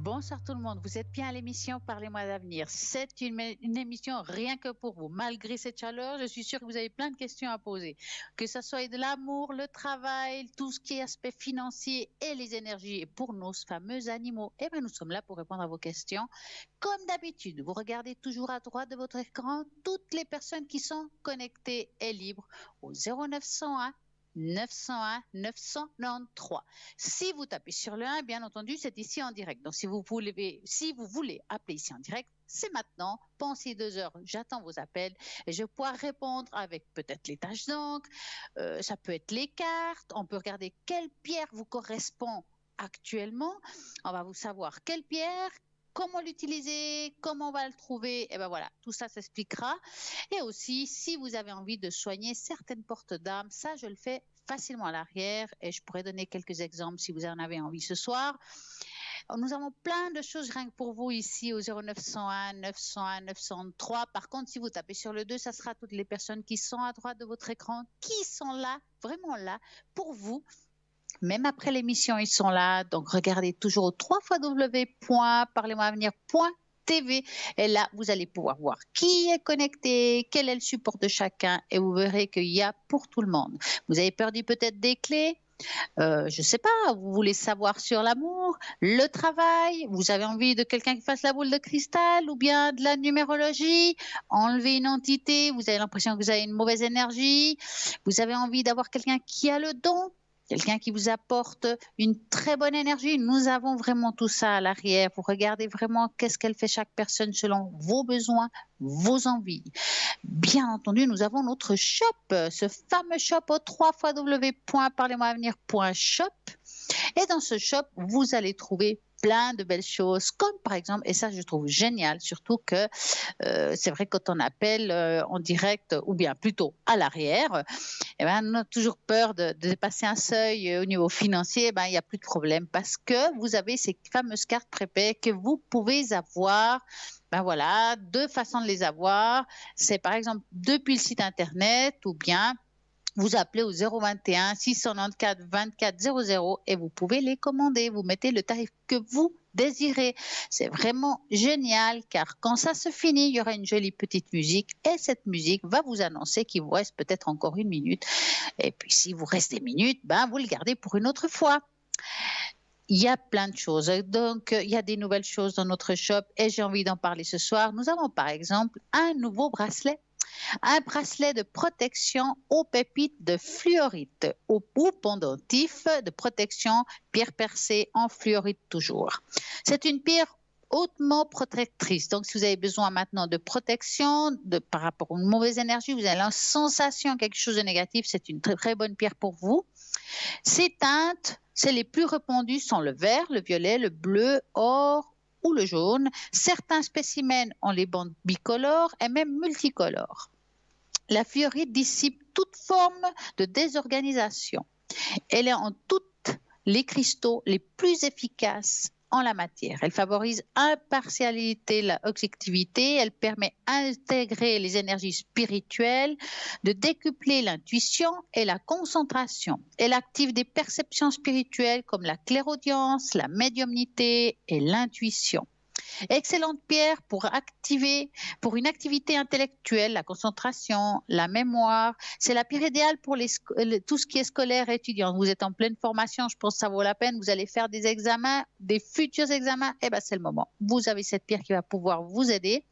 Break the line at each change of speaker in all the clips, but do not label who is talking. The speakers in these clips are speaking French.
Bonsoir tout le monde, vous êtes bien à l'émission Parlez-moi d'avenir. C'est une émission rien que pour vous. Malgré cette chaleur, je suis sûre que vous avez plein de questions à poser. Que ce soit de l'amour, le travail, tout ce qui est aspect financier et les énergies. Et pour nos fameux animaux, eh bien, nous sommes là pour répondre à vos questions. Comme d'habitude, vous regardez toujours à droite de votre écran toutes les personnes qui sont connectées et libres au 0901 901 993. Si vous tapez sur le 1, bien entendu, c'est ici en direct. Donc, si vous voulez appeler ici en direct, c'est maintenant. Pensez 2 heures, j'attends vos appels et je pourrai répondre avec peut-être les taches d'encre, ça peut être les cartes, on peut regarder quelle pierre vous correspond actuellement. On va vous savoir quelle pierre, comment l'utiliser, comment on va le trouver, et ben voilà, tout ça s'expliquera. Et aussi, si vous avez envie de soigner certaines portes d'âme, ça je le fais facilement à l'arrière et je pourrais donner quelques exemples si vous en avez envie ce soir. Nous avons plein de choses rien que pour vous ici au 0901 901 903. Par contre, si vous tapez sur le 2, ça sera toutes les personnes qui sont à droite de votre écran, qui sont là, vraiment là, pour vous. Même après l'émission, ils sont là. Donc, regardez toujours au www.parlez-moi-avenir.tv. Et là, vous allez pouvoir voir qui est connecté, quel est le support de chacun. Et vous verrez qu'il y a pour tout le monde. Vous avez perdu peut-être des clés. Je ne sais pas, vous voulez savoir sur l'amour, le travail, vous avez envie de quelqu'un qui fasse la boule de cristal ou bien de la numérologie, enlever une entité, vous avez l'impression que vous avez une mauvaise énergie, vous avez envie d'avoir quelqu'un qui a le don, quelqu'un qui vous apporte une très bonne énergie. Nous avons vraiment tout ça à l'arrière. Vous regardez vraiment qu'est-ce qu'elle fait chaque personne selon vos besoins, vos envies. Bien entendu, nous avons notre shop, ce fameux shop au www.parlez-moi-avenir.shop. Et dans ce shop, vous allez trouver plein de belles choses, comme par exemple, et ça je trouve génial, surtout que c'est vrai quand on appelle en direct ou bien plutôt à l'arrière, eh ben, on a toujours peur de dépasser un seuil au niveau financier, eh ben, il n'y a plus de problème parce que vous avez ces fameuses cartes prépaies que vous pouvez avoir. Ben voilà, deux façons de les avoir. C'est par exemple depuis le site internet ou bien vous appelez au 021 694 24 00 et vous pouvez les commander. Vous mettez le tarif que vous désirez. C'est vraiment génial car quand ça se finit, il y aura une jolie petite musique et cette musique va vous annoncer qu'il vous reste peut-être encore 1 minute. Et puis si vous reste des minutes, ben, vous le gardez pour une autre fois. Il y a plein de choses. Donc, il y a des nouvelles choses dans notre shop et j'ai envie d'en parler ce soir. Nous avons par exemple un nouveau bracelet. Un bracelet de protection aux pépites de fluorite, au pendentif de protection pierre percée en fluorite toujours. C'est une pierre hautement protectrice. Donc, si vous avez besoin maintenant de protection par rapport à une mauvaise énergie, vous avez la sensation quelque chose de négatif, c'est une très, très bonne pierre pour vous. Ces teintes, c'est les plus répandues sont le vert, le violet, le bleu, or ou le jaune. Certains spécimens ont les bandes bicolores et même multicolores. La fluorite dissipe toute forme de désorganisation. Elle est en toutes les cristaux les plus efficaces en la matière. Elle favorise l'impartialité, la objectivité. Elle permet d'intégrer les énergies spirituelles, de décupler l'intuition et la concentration. Elle active des perceptions spirituelles comme la clairaudience, la médiumnité et l'intuition. Excellente pierre pour une activité intellectuelle, la concentration, la mémoire. C'est la pierre idéale pour tout ce qui est scolaire et étudiant. Vous êtes en pleine formation, je pense que ça vaut la peine. Vous allez faire des examens, des futurs examens. Eh ben, c'est le moment. Vous avez cette pierre qui va pouvoir vous aider.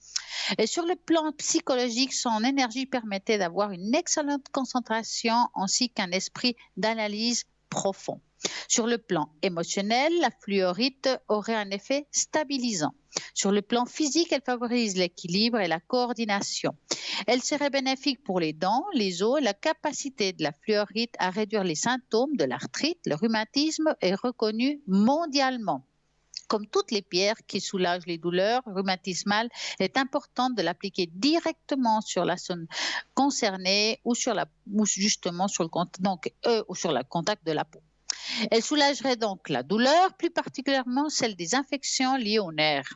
Et sur le plan psychologique, son énergie permettait d'avoir une excellente concentration ainsi qu'un esprit d'analyse profond. Sur le plan émotionnel, la fluorite aurait un effet stabilisant. Sur le plan physique, elle favorise l'équilibre et la coordination. Elle serait bénéfique pour les dents, les os. La capacité de la fluorite à réduire les symptômes de l'arthrite, le rhumatisme est reconnue mondialement. Comme toutes les pierres qui soulagent les douleurs rhumatismales, il est important de l'appliquer directement sur la zone concernée ou justement sur le contact de la peau. Elle soulagerait donc la douleur, plus particulièrement celle des infections liées aux nerfs.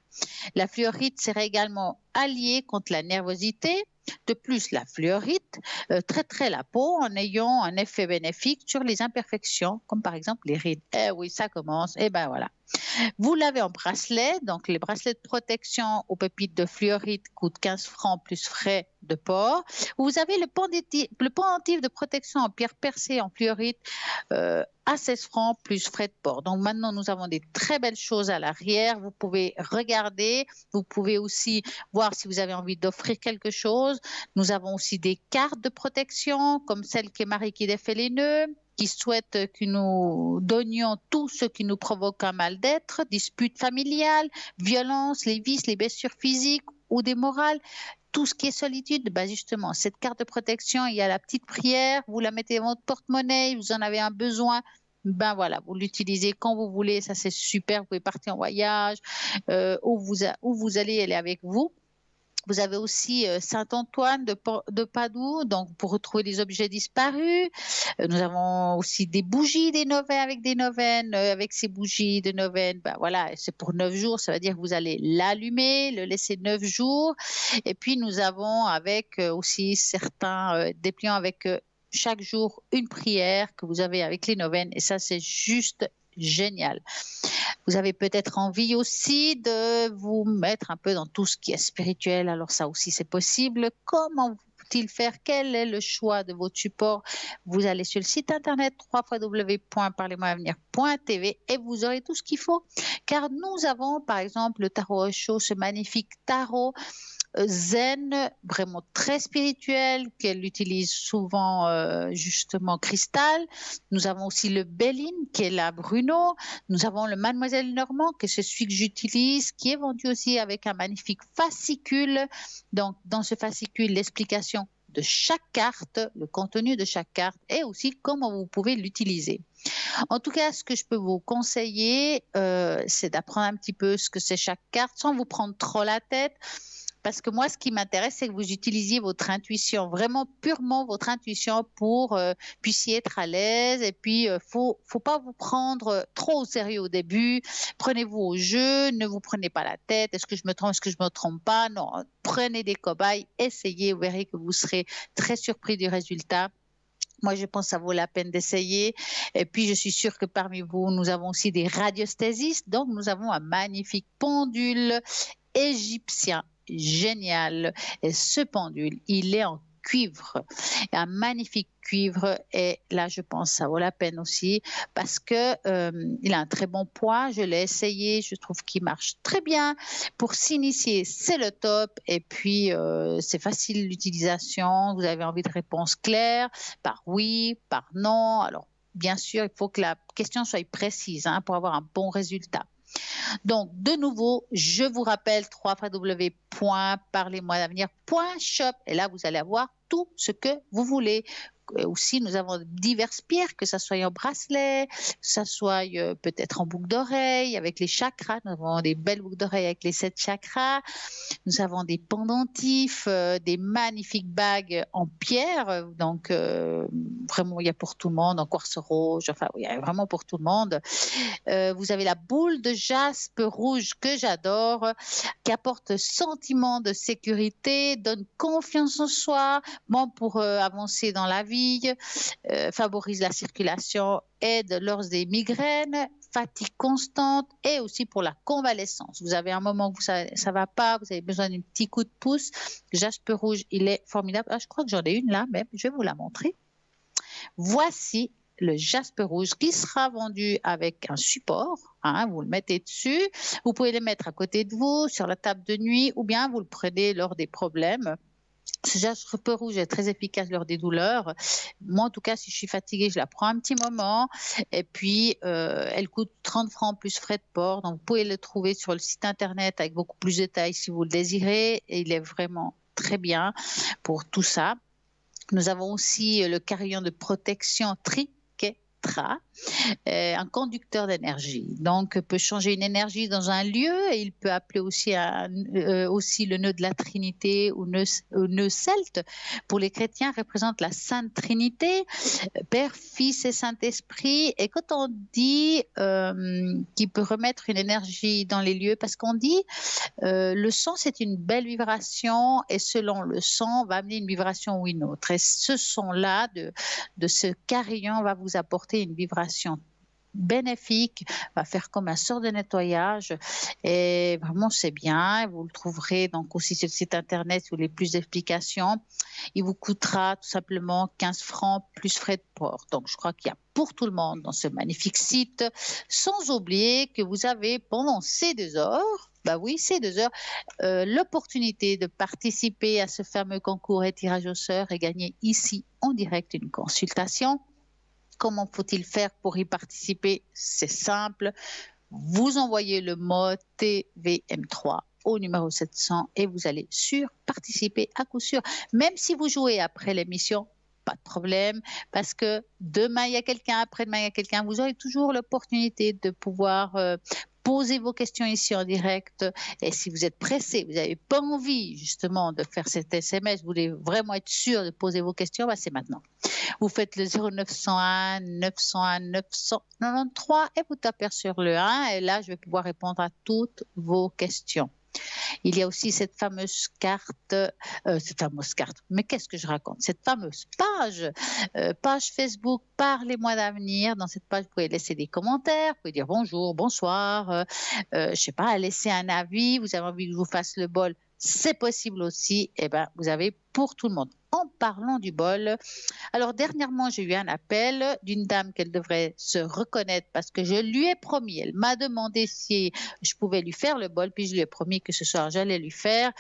La fluorite serait également allié contre la nervosité. De plus, la fluorite traiterait la peau en ayant un effet bénéfique sur les imperfections, comme par exemple les rides. Eh oui, ça commence. Et ben voilà. Vous l'avez en bracelet, donc les bracelets de protection aux pépites de fluorite coûtent 15 francs plus frais de port. Vous avez le pendentif de protection en pierre percée en fluorite à 16 francs plus frais de port. Donc maintenant, nous avons des très belles choses à l'arrière. Vous pouvez regarder, vous pouvez aussi voir si vous avez envie d'offrir quelque chose. Nous avons aussi des cartes de protection, comme celle que Marie qui défait les nœuds, qui souhaite que nous donnions tout ce qui nous provoque un mal d'être, disputes familiales, violences, les vices, les blessures physiques ou des morales. Tout ce qui est solitude, ben justement, cette carte de protection, il y a la petite prière, vous la mettez dans votre porte-monnaie, vous en avez un besoin, ben voilà, vous l'utilisez quand vous voulez, ça c'est super, vous pouvez partir en voyage, où vous allez, elle est avec vous. Vous avez aussi Saint-Antoine de Padoue, donc pour retrouver les objets disparus. Nous avons aussi des bougies des neuvaines avec des neuvaines. Avec ces bougies de neuvaines, ben voilà, c'est pour 9 jours. Ça veut dire que vous allez l'allumer, le laisser 9 jours. Et puis nous avons avec aussi certains dépliants avec chaque jour une prière que vous avez avec les neuvaines. Et ça, c'est juste génial. Vous avez peut-être envie aussi de vous mettre un peu dans tout ce qui est spirituel. Alors ça aussi, c'est possible. Comment faut-il faire? Quel est le choix de votre support? Vous allez sur le site internet www.parlez-moi-avenir.tv et vous aurez tout ce qu'il faut. Car nous avons, par exemple, le tarot Osho, ce magnifique tarot zen, vraiment très spirituel, qu'elle utilise souvent justement cristal. Nous avons aussi le Béline, qui est la Bruno. Nous avons le Mademoiselle Normand, que c'est celui que j'utilise, qui est vendu aussi avec un magnifique fascicule. Donc, dans ce fascicule, l'explication de chaque carte, le contenu de chaque carte et aussi comment vous pouvez l'utiliser. En tout cas, ce que je peux vous conseiller, c'est d'apprendre un petit peu ce que c'est chaque carte sans vous prendre trop la tête. Parce que moi, ce qui m'intéresse, c'est que vous utilisiez votre intuition, vraiment purement votre intuition pour puissiez être à l'aise. Et puis, faut pas vous prendre trop au sérieux au début. Prenez-vous au jeu, ne vous prenez pas la tête. Est-ce que je me trompe, est-ce que je me trompe pas? Non, prenez des cobayes, essayez, vous verrez que vous serez très surpris du résultat. Moi, je pense que ça vaut la peine d'essayer. Et puis, je suis sûre que parmi vous, nous avons aussi des radiesthésistes. Donc, nous avons un magnifique pendule égyptien. Génial. Et ce pendule, il est en cuivre, un magnifique cuivre. Et là, je pense que ça vaut la peine aussi parce que il a un très bon poids. Je l'ai essayé, je trouve qu'il marche très bien. Pour s'initier, c'est le top. Et puis, c'est facile l'utilisation. Vous avez envie de réponses claires, par oui, par non. Alors, bien sûr, il faut que la question soit précise pour avoir un bon résultat. Donc, de nouveau, je vous rappelle www.parlez-moi-d'avenir.shop et là, vous allez avoir tout ce que vous voulez. Aussi, nous avons diverses pierres, que ce soit en bracelet, que ce soit peut-être en boucle d'oreille avec les chakras. Nous avons des belles boucles d'oreilles avec les 7 chakras. Nous avons des pendentifs, des magnifiques bagues en pierre. Donc, vraiment, il y a pour tout le monde, en quartz rouge. Enfin, il y a vraiment pour tout le monde. Vous avez la boule de jaspe rouge que j'adore, qui apporte sentiment de sécurité, donne confiance en soi, bon pour avancer dans la vie. Favorise la circulation, aide lors des migraines, fatigue constante et aussi pour la convalescence. Vous avez un moment où ça ne va pas, vous avez besoin d'un petit coup de pouce. Jaspe rouge, il est formidable. Ah, je crois que j'en ai une là même, je vais vous la montrer. Voici le jaspe rouge qui sera vendu avec un support. Vous le mettez dessus. Vous pouvez le mettre à côté de vous, sur la table de nuit, ou bien vous le prenez lors des problèmes. Ce jaspe rouge est très efficace lors des douleurs. Moi, en tout cas, si je suis fatiguée, je la prends un petit moment. Et puis, elle coûte 30 francs plus frais de port. Donc, vous pouvez le trouver sur le site internet avec beaucoup plus de détails si vous le désirez. Et il est vraiment très bien pour tout ça. Nous avons aussi le carillon de protection Triketra. un conducteur d'énergie. Donc, peut changer une énergie dans un lieu et il peut appeler aussi, aussi le nœud de la Trinité ou nœud celte. Pour les chrétiens, représente la Sainte Trinité, Père, Fils et Saint-Esprit. Et quand on dit qu'il peut remettre une énergie dans les lieux, parce qu'on dit le son, c'est une belle vibration et selon le son, va amener une vibration ou une autre. Et ce son-là de ce carillon va vous apporter une vibration bénéfique, va faire comme un sort de nettoyage et vraiment c'est bien. Vous le trouverez donc aussi sur le site internet où les plus d'explications. Il vous coûtera tout simplement 15 francs plus frais de port. Donc je crois qu'il y a pour tout le monde dans ce magnifique site, sans oublier que vous avez pendant ces 2 heures, bah oui, ces 2 heures, l'opportunité de participer à ce fameux concours et tirage au sort et gagner ici en direct une consultation. Comment faut-il faire pour y participer? C'est simple. Vous envoyez le mot TVM3 au numéro 700 et vous allez participer à coup sûr. Même si vous jouez après l'émission, pas de problème, parce que demain il y a quelqu'un, après-demain il y a quelqu'un, vous aurez toujours l'opportunité de pouvoir poser vos questions ici en direct. Et si vous êtes pressé, vous n'avez pas envie justement de faire cet SMS, vous voulez vraiment être sûr de poser vos questions, bah, c'est maintenant. Vous faites le 0901 901 993 et vous tapez sur le 1 et là, je vais pouvoir répondre à toutes vos questions. Il y a aussi cette fameuse carte, mais qu'est-ce que je raconte? Cette fameuse page Facebook Parlez-moi d'avenir. Dans cette page, vous pouvez laisser des commentaires, vous pouvez dire bonjour, bonsoir, je sais pas, laisser un avis, vous avez envie que je vous fasse le bol, c'est possible aussi. Eh ben, vous avez pour tout le monde. En parlant du bol, alors dernièrement, j'ai eu un appel d'une dame qu'elle devrait se reconnaître parce que je lui ai promis, elle m'a demandé si je pouvais lui faire le bol, puis je lui ai promis que ce soir, j'allais lui faire.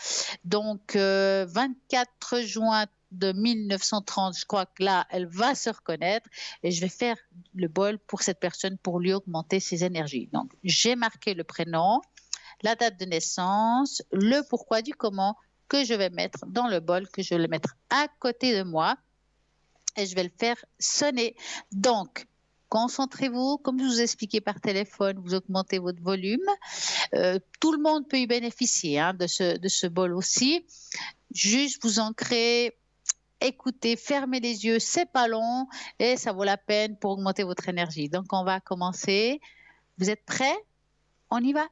Donc, 24 juin de 1930, je crois que là, elle va se reconnaître et je vais faire le bol pour cette personne pour lui augmenter ses énergies. Donc, j'ai marqué le prénom, la date de naissance, le pourquoi du comment que je vais mettre dans le bol, que je vais le mettre à côté de moi et je vais le faire sonner. Donc, concentrez-vous, comme je vous ai expliqué par téléphone, vous augmentez votre volume. Tout le monde peut y bénéficier de ce bol aussi. Juste vous ancrez, écoutez, fermez les yeux, c'est pas long et ça vaut la peine pour augmenter votre énergie. Donc, on va commencer. Vous êtes prêts? On y va?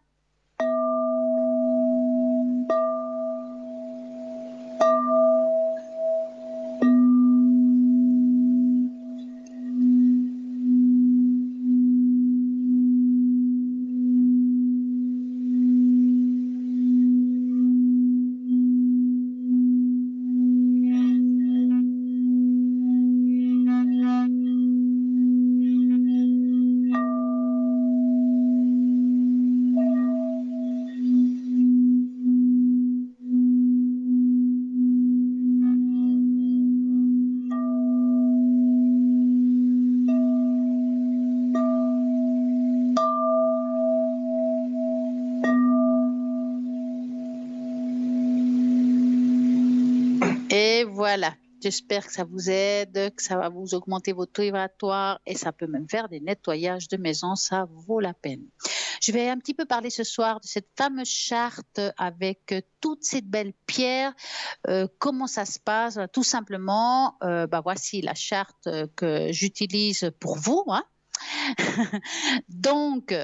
Et voilà, j'espère que ça vous aide, que ça va vous augmenter votre taux vibratoire et ça peut même faire des nettoyages de maison, ça vaut la peine. Je vais un petit peu parler ce soir de cette fameuse charte avec toutes ces belles pierres. Comment ça se passe? Tout simplement, voici la charte que j'utilise pour vous. Donc,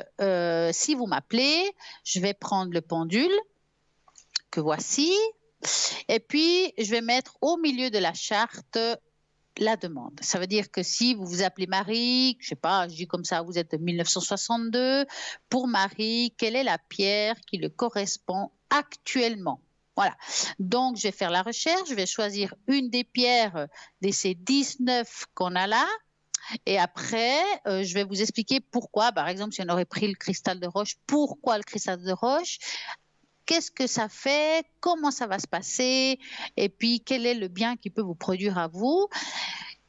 si vous m'appelez, je vais prendre le pendule que voici. Et puis, je vais mettre au milieu de la charte la demande. Ça veut dire que si vous vous appelez Marie, je sais pas, je dis comme ça, vous êtes de 1962, pour Marie, quelle est la pierre qui le correspond actuellement? Voilà. Donc, je vais faire la recherche, je vais choisir une des pierres de ces 19 qu'on a là. Et après, je vais vous expliquer pourquoi. Par exemple, si on aurait pris le cristal de roche, pourquoi le cristal de roche? Qu'est-ce que ça fait? Comment ça va se passer? Et puis, quel est le bien qui peut vous produire à vous?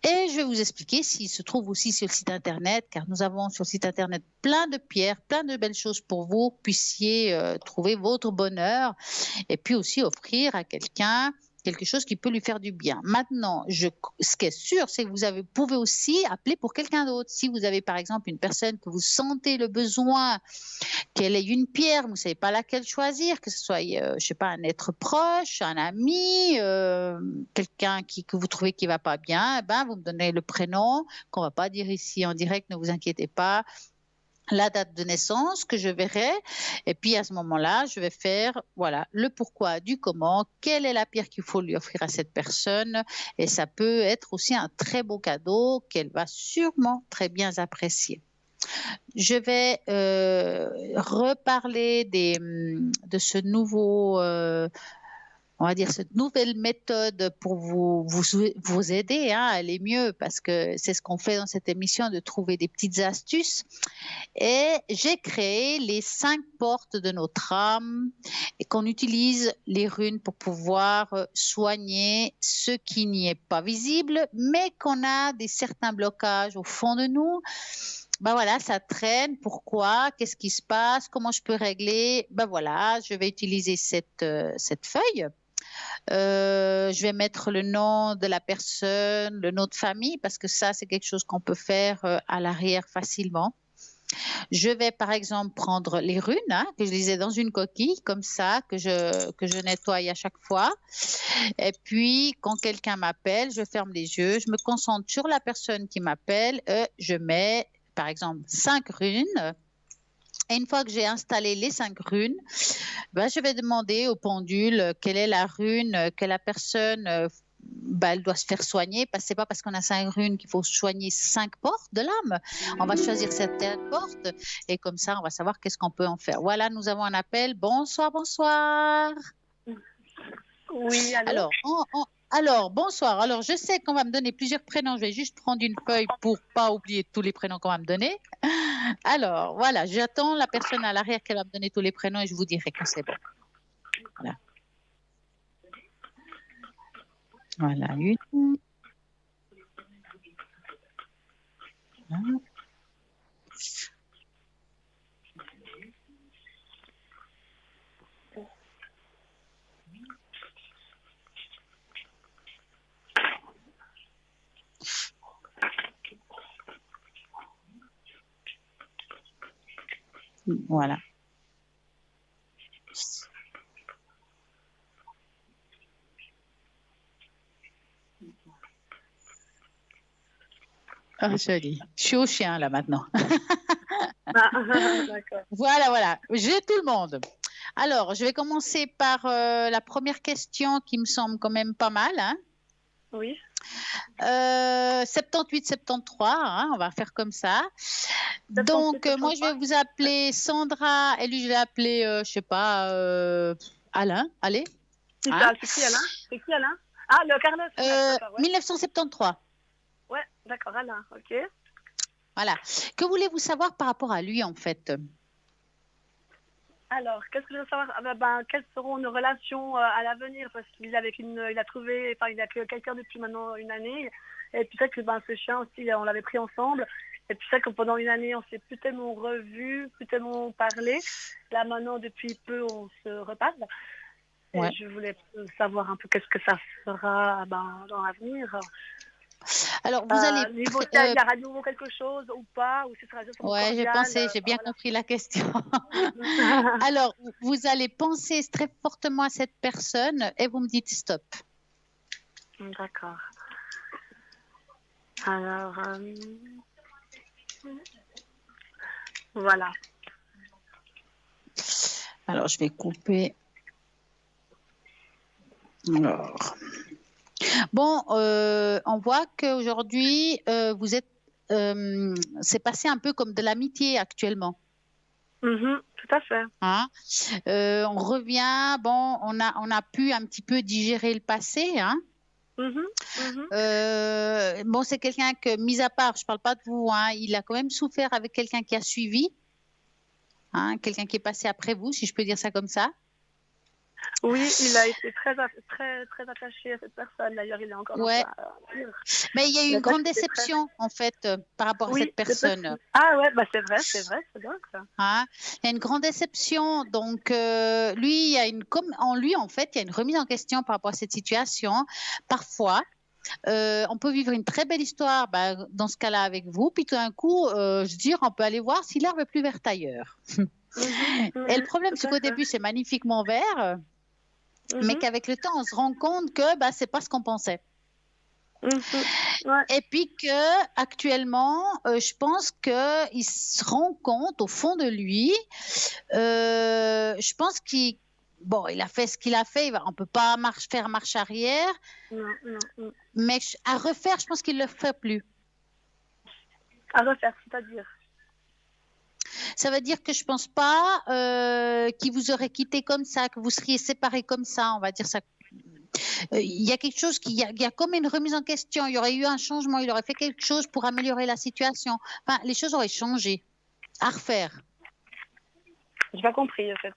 Et je vais vous expliquer s'il se trouve aussi sur le site internet, car nous avons sur le site internet plein de pierres, plein de belles choses pour vous puissiez trouver votre bonheur et puis aussi offrir à quelqu'un quelque chose qui peut lui faire du bien. Maintenant, ce qui est sûr, c'est que vous pouvez aussi appeler pour quelqu'un d'autre. Si vous avez par exemple une personne que vous sentez le besoin qu'elle ait une pierre, vous ne savez pas laquelle choisir, que ce soit, je sais pas, un être proche, un ami, quelqu'un que vous trouvez qui va pas bien, vous me donnez le prénom, qu'on va pas dire ici en direct, ne vous inquiétez pas, la date de naissance que je verrai, et puis à ce moment-là, je vais faire le pourquoi du comment, quelle est la pierre qu'il faut lui offrir à cette personne, et ça peut être aussi un très beau cadeau qu'elle va sûrement très bien apprécier. Je vais reparler de ce nouveau on va dire, cette nouvelle méthode pour vous aider à aller mieux, parce que c'est ce qu'on fait dans cette émission, de trouver des petites astuces. Et j'ai créé les 5 portes de notre âme et qu'on utilise les runes pour pouvoir soigner ce qui n'y est pas visible, mais qu'on a certains blocages au fond de nous. Ça traîne. Pourquoi? Qu'est-ce qui se passe? Comment je peux régler? Je vais utiliser cette feuille. Je vais mettre le nom de la personne, le nom de famille, parce que ça, c'est quelque chose qu'on peut faire à l'arrière facilement. Je vais, par exemple, prendre les runes que je lisais dans une coquille, comme ça, que je nettoie à chaque fois. Et puis, quand quelqu'un m'appelle, je ferme les yeux, je me concentre sur la personne qui m'appelle, je mets, par exemple, 5 runes. Et une fois que j'ai installé les 5 runes, je vais demander au pendule quelle est la rune que la personne elle doit se faire soigner. Parce que ce n'est pas parce qu'on a 5 runes qu'il faut soigner 5 portes de l'âme. On va choisir certaines portes et comme ça, on va savoir qu'est-ce qu'on peut en faire. Voilà, nous avons un appel. Bonsoir, bonsoir.
Oui, allô?
Alors, bonsoir. Alors, je sais qu'on va me donner plusieurs prénoms. Je vais juste prendre une feuille pour ne pas oublier tous les prénoms qu'on va me donner. Alors, voilà, j'attends la personne à l'arrière qu'elle va me donner tous les prénoms et je vous dirai quand c'est bon. Voilà. Voilà, une. Voilà. Oh, joli. Je suis au chien là maintenant. Voilà. J'ai tout le monde. Alors, je vais commencer par la première question qui me semble quand même pas mal.
Oui.
78-73, on va faire comme ça. Donc, moi, je vais vous appeler Sandra et lui, je vais appeler, je sais pas, Alain. Allez.
C'est qui Alain? C'est qui Alain? Ah, le Carlos.
1973.
Ouais, d'accord, Alain, ok.
Voilà. Que voulez-vous savoir par rapport à lui, en fait?
Alors, qu'est-ce que je veux savoir? Quelles seront nos relations à l'avenir? Parce qu'il a quelqu'un depuis maintenant une année. Et puis, c'est que ce chien aussi, on l'avait pris ensemble. Et puis, c'est que pendant une année, on ne s'est plus tellement revus, plus tellement parlé. Là, maintenant, depuis peu, on se reparle. Et je voulais savoir un peu qu'est-ce que ça sera dans l'avenir.
Alors, vous allez...
il y aura à nouveau quelque chose ou pas, ou ce sera juste
j'ai bien compris la question. Alors, vous allez penser très fortement à cette personne et vous me dites stop.
D'accord. Alors, voilà.
Alors, je vais couper. Alors... Bon, on voit qu'aujourd'hui, vous êtes, c'est passé un peu comme de l'amitié actuellement.
Tout à fait.
On revient, on a pu un petit peu digérer le passé. C'est quelqu'un que, mis à part, je ne parle pas de vous, il a quand même souffert avec quelqu'un qui a suivi, quelqu'un qui est passé après vous, si je peux dire ça comme ça.
Oui, il a été très attaché à cette personne. D'ailleurs, il est encore en
Ouais.
train de dire.
Mais il y a eu
Mais
une
ça,
grande
c'était très...
déception, en fait, par rapport à
Oui,
cette
c'est
personne.
possible. Ah ouais, bah c'est vrai, c'est dingue ça.
Hein. Il y a une grande déception. Donc, lui, il y a comme en lui, en fait, il y a une remise en question par rapport à cette situation. Parfois, on peut vivre une très belle histoire dans ce cas-là avec vous, puis tout d'un coup, je veux dire, on peut aller voir si l'herbe est plus verte ailleurs. Et le problème, c'est qu'au début, c'est magnifiquement vert, mais qu'avec le temps, on se rend compte que c'est pas ce qu'on pensait.
Ouais.
Et puis que actuellement, je pense qu'il se rend compte au fond de lui. Je pense qu'il il a fait ce qu'il a fait. On peut pas faire marche arrière.
Non.
Mais à refaire, je pense qu'il le ferait plus.
À refaire, c'est-à-dire.
Ça veut dire que je pense pas qu'il vous aurait quitté comme ça, que vous seriez séparés comme ça. On va dire ça. Il y a quelque chose il y a comme une remise en question. Il y aurait eu un changement. Il aurait fait quelque chose pour améliorer la situation. Enfin, les choses auraient changé. À refaire.
J'ai pas compris en fait.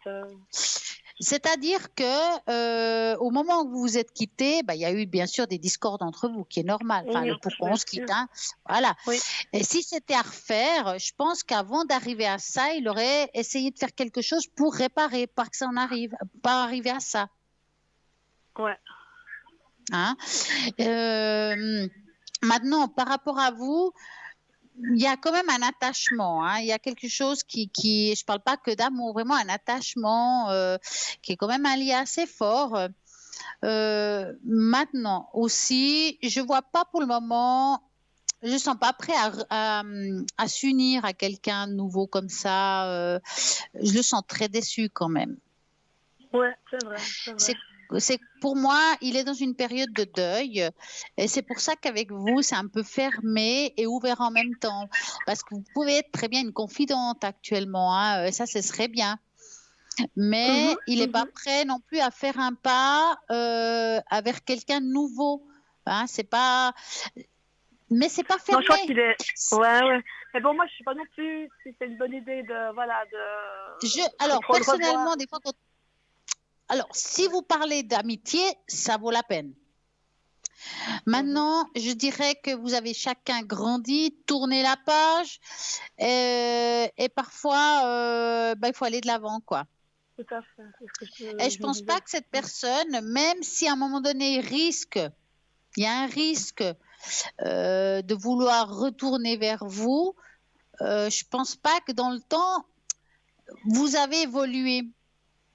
C'est-à-dire que au moment où vous vous êtes quittés, il y a eu bien sûr des discordes entre vous, qui est normal. Enfin,
Oui,
le pourquoi on se quitte, hein. Voilà.
Oui.
Et si c'était à refaire, je pense qu'avant d'arriver à ça, il aurait essayé de faire quelque chose pour réparer, pas que ça en arrive, pas arriver à ça.
Ouais.
Hein. Maintenant, par rapport à vous, il y a quand même un attachement, hein. Il y a quelque chose je parle pas que d'amour, vraiment un attachement qui est quand même un lien assez fort. Maintenant aussi, je vois pas pour le moment, je sens pas prêt à s'unir à quelqu'un de nouveau comme ça. Je le sens très déçu quand même.
Ouais, c'est vrai.
C'est pour moi, il est dans une période de deuil et c'est pour ça qu'avec vous, c'est un peu fermé et ouvert en même temps. Parce que vous pouvez être très bien une confidente actuellement, hein, ça, ce serait bien. Mais il n'est pas prêt non plus à faire un pas vers quelqu'un de nouveau. Hein, c'est pas... Mais c'est pas fermé.
Non, je crois qu'il est... Ouais. Mais bon, moi, je ne sais pas non plus si c'est une bonne idée de...
Alors, personnellement, des fois, alors, si vous parlez d'amitié, ça vaut la peine. Maintenant, je dirais que vous avez chacun grandi, tourné la page et parfois, il faut aller de l'avant, quoi.
Tout à fait.
Et je ne pense pas que cette personne, même si à un moment donné, il y a un risque de vouloir retourner vers vous, je ne pense pas que dans le temps, vous avez évolué.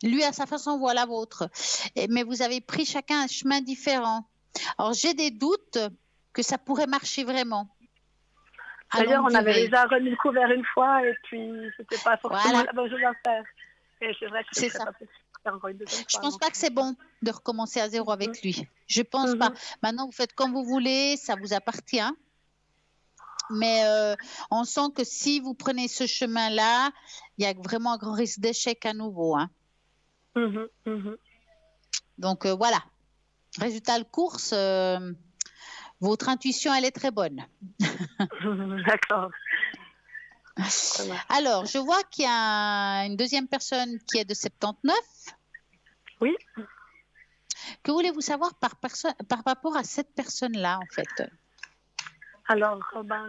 Lui à sa façon, vous à la vôtre. Mais vous avez pris chacun un chemin différent. Alors, j'ai des doutes que ça pourrait marcher vraiment.
D'ailleurs, on avait déjà remis le couvert une fois et puis c'était pas forcément la bonne chose à faire. Et c'est vrai que c'est ça. Pas possible de faire encore une deuxième fois.
Je pense pas que c'est bon de recommencer à zéro avec lui. Je pense pas. Maintenant, vous faites comme vous voulez, ça vous appartient. Mais on sent que si vous prenez ce chemin-là, il y a vraiment un grand risque d'échec à nouveau. Hein. Donc voilà. Résultat de course, votre intuition, elle est très bonne.
D'accord.
Alors, je vois qu'il y a une deuxième personne qui est de 79.
Oui.
Que voulez-vous savoir par rapport à cette personne-là, en fait?
Alors,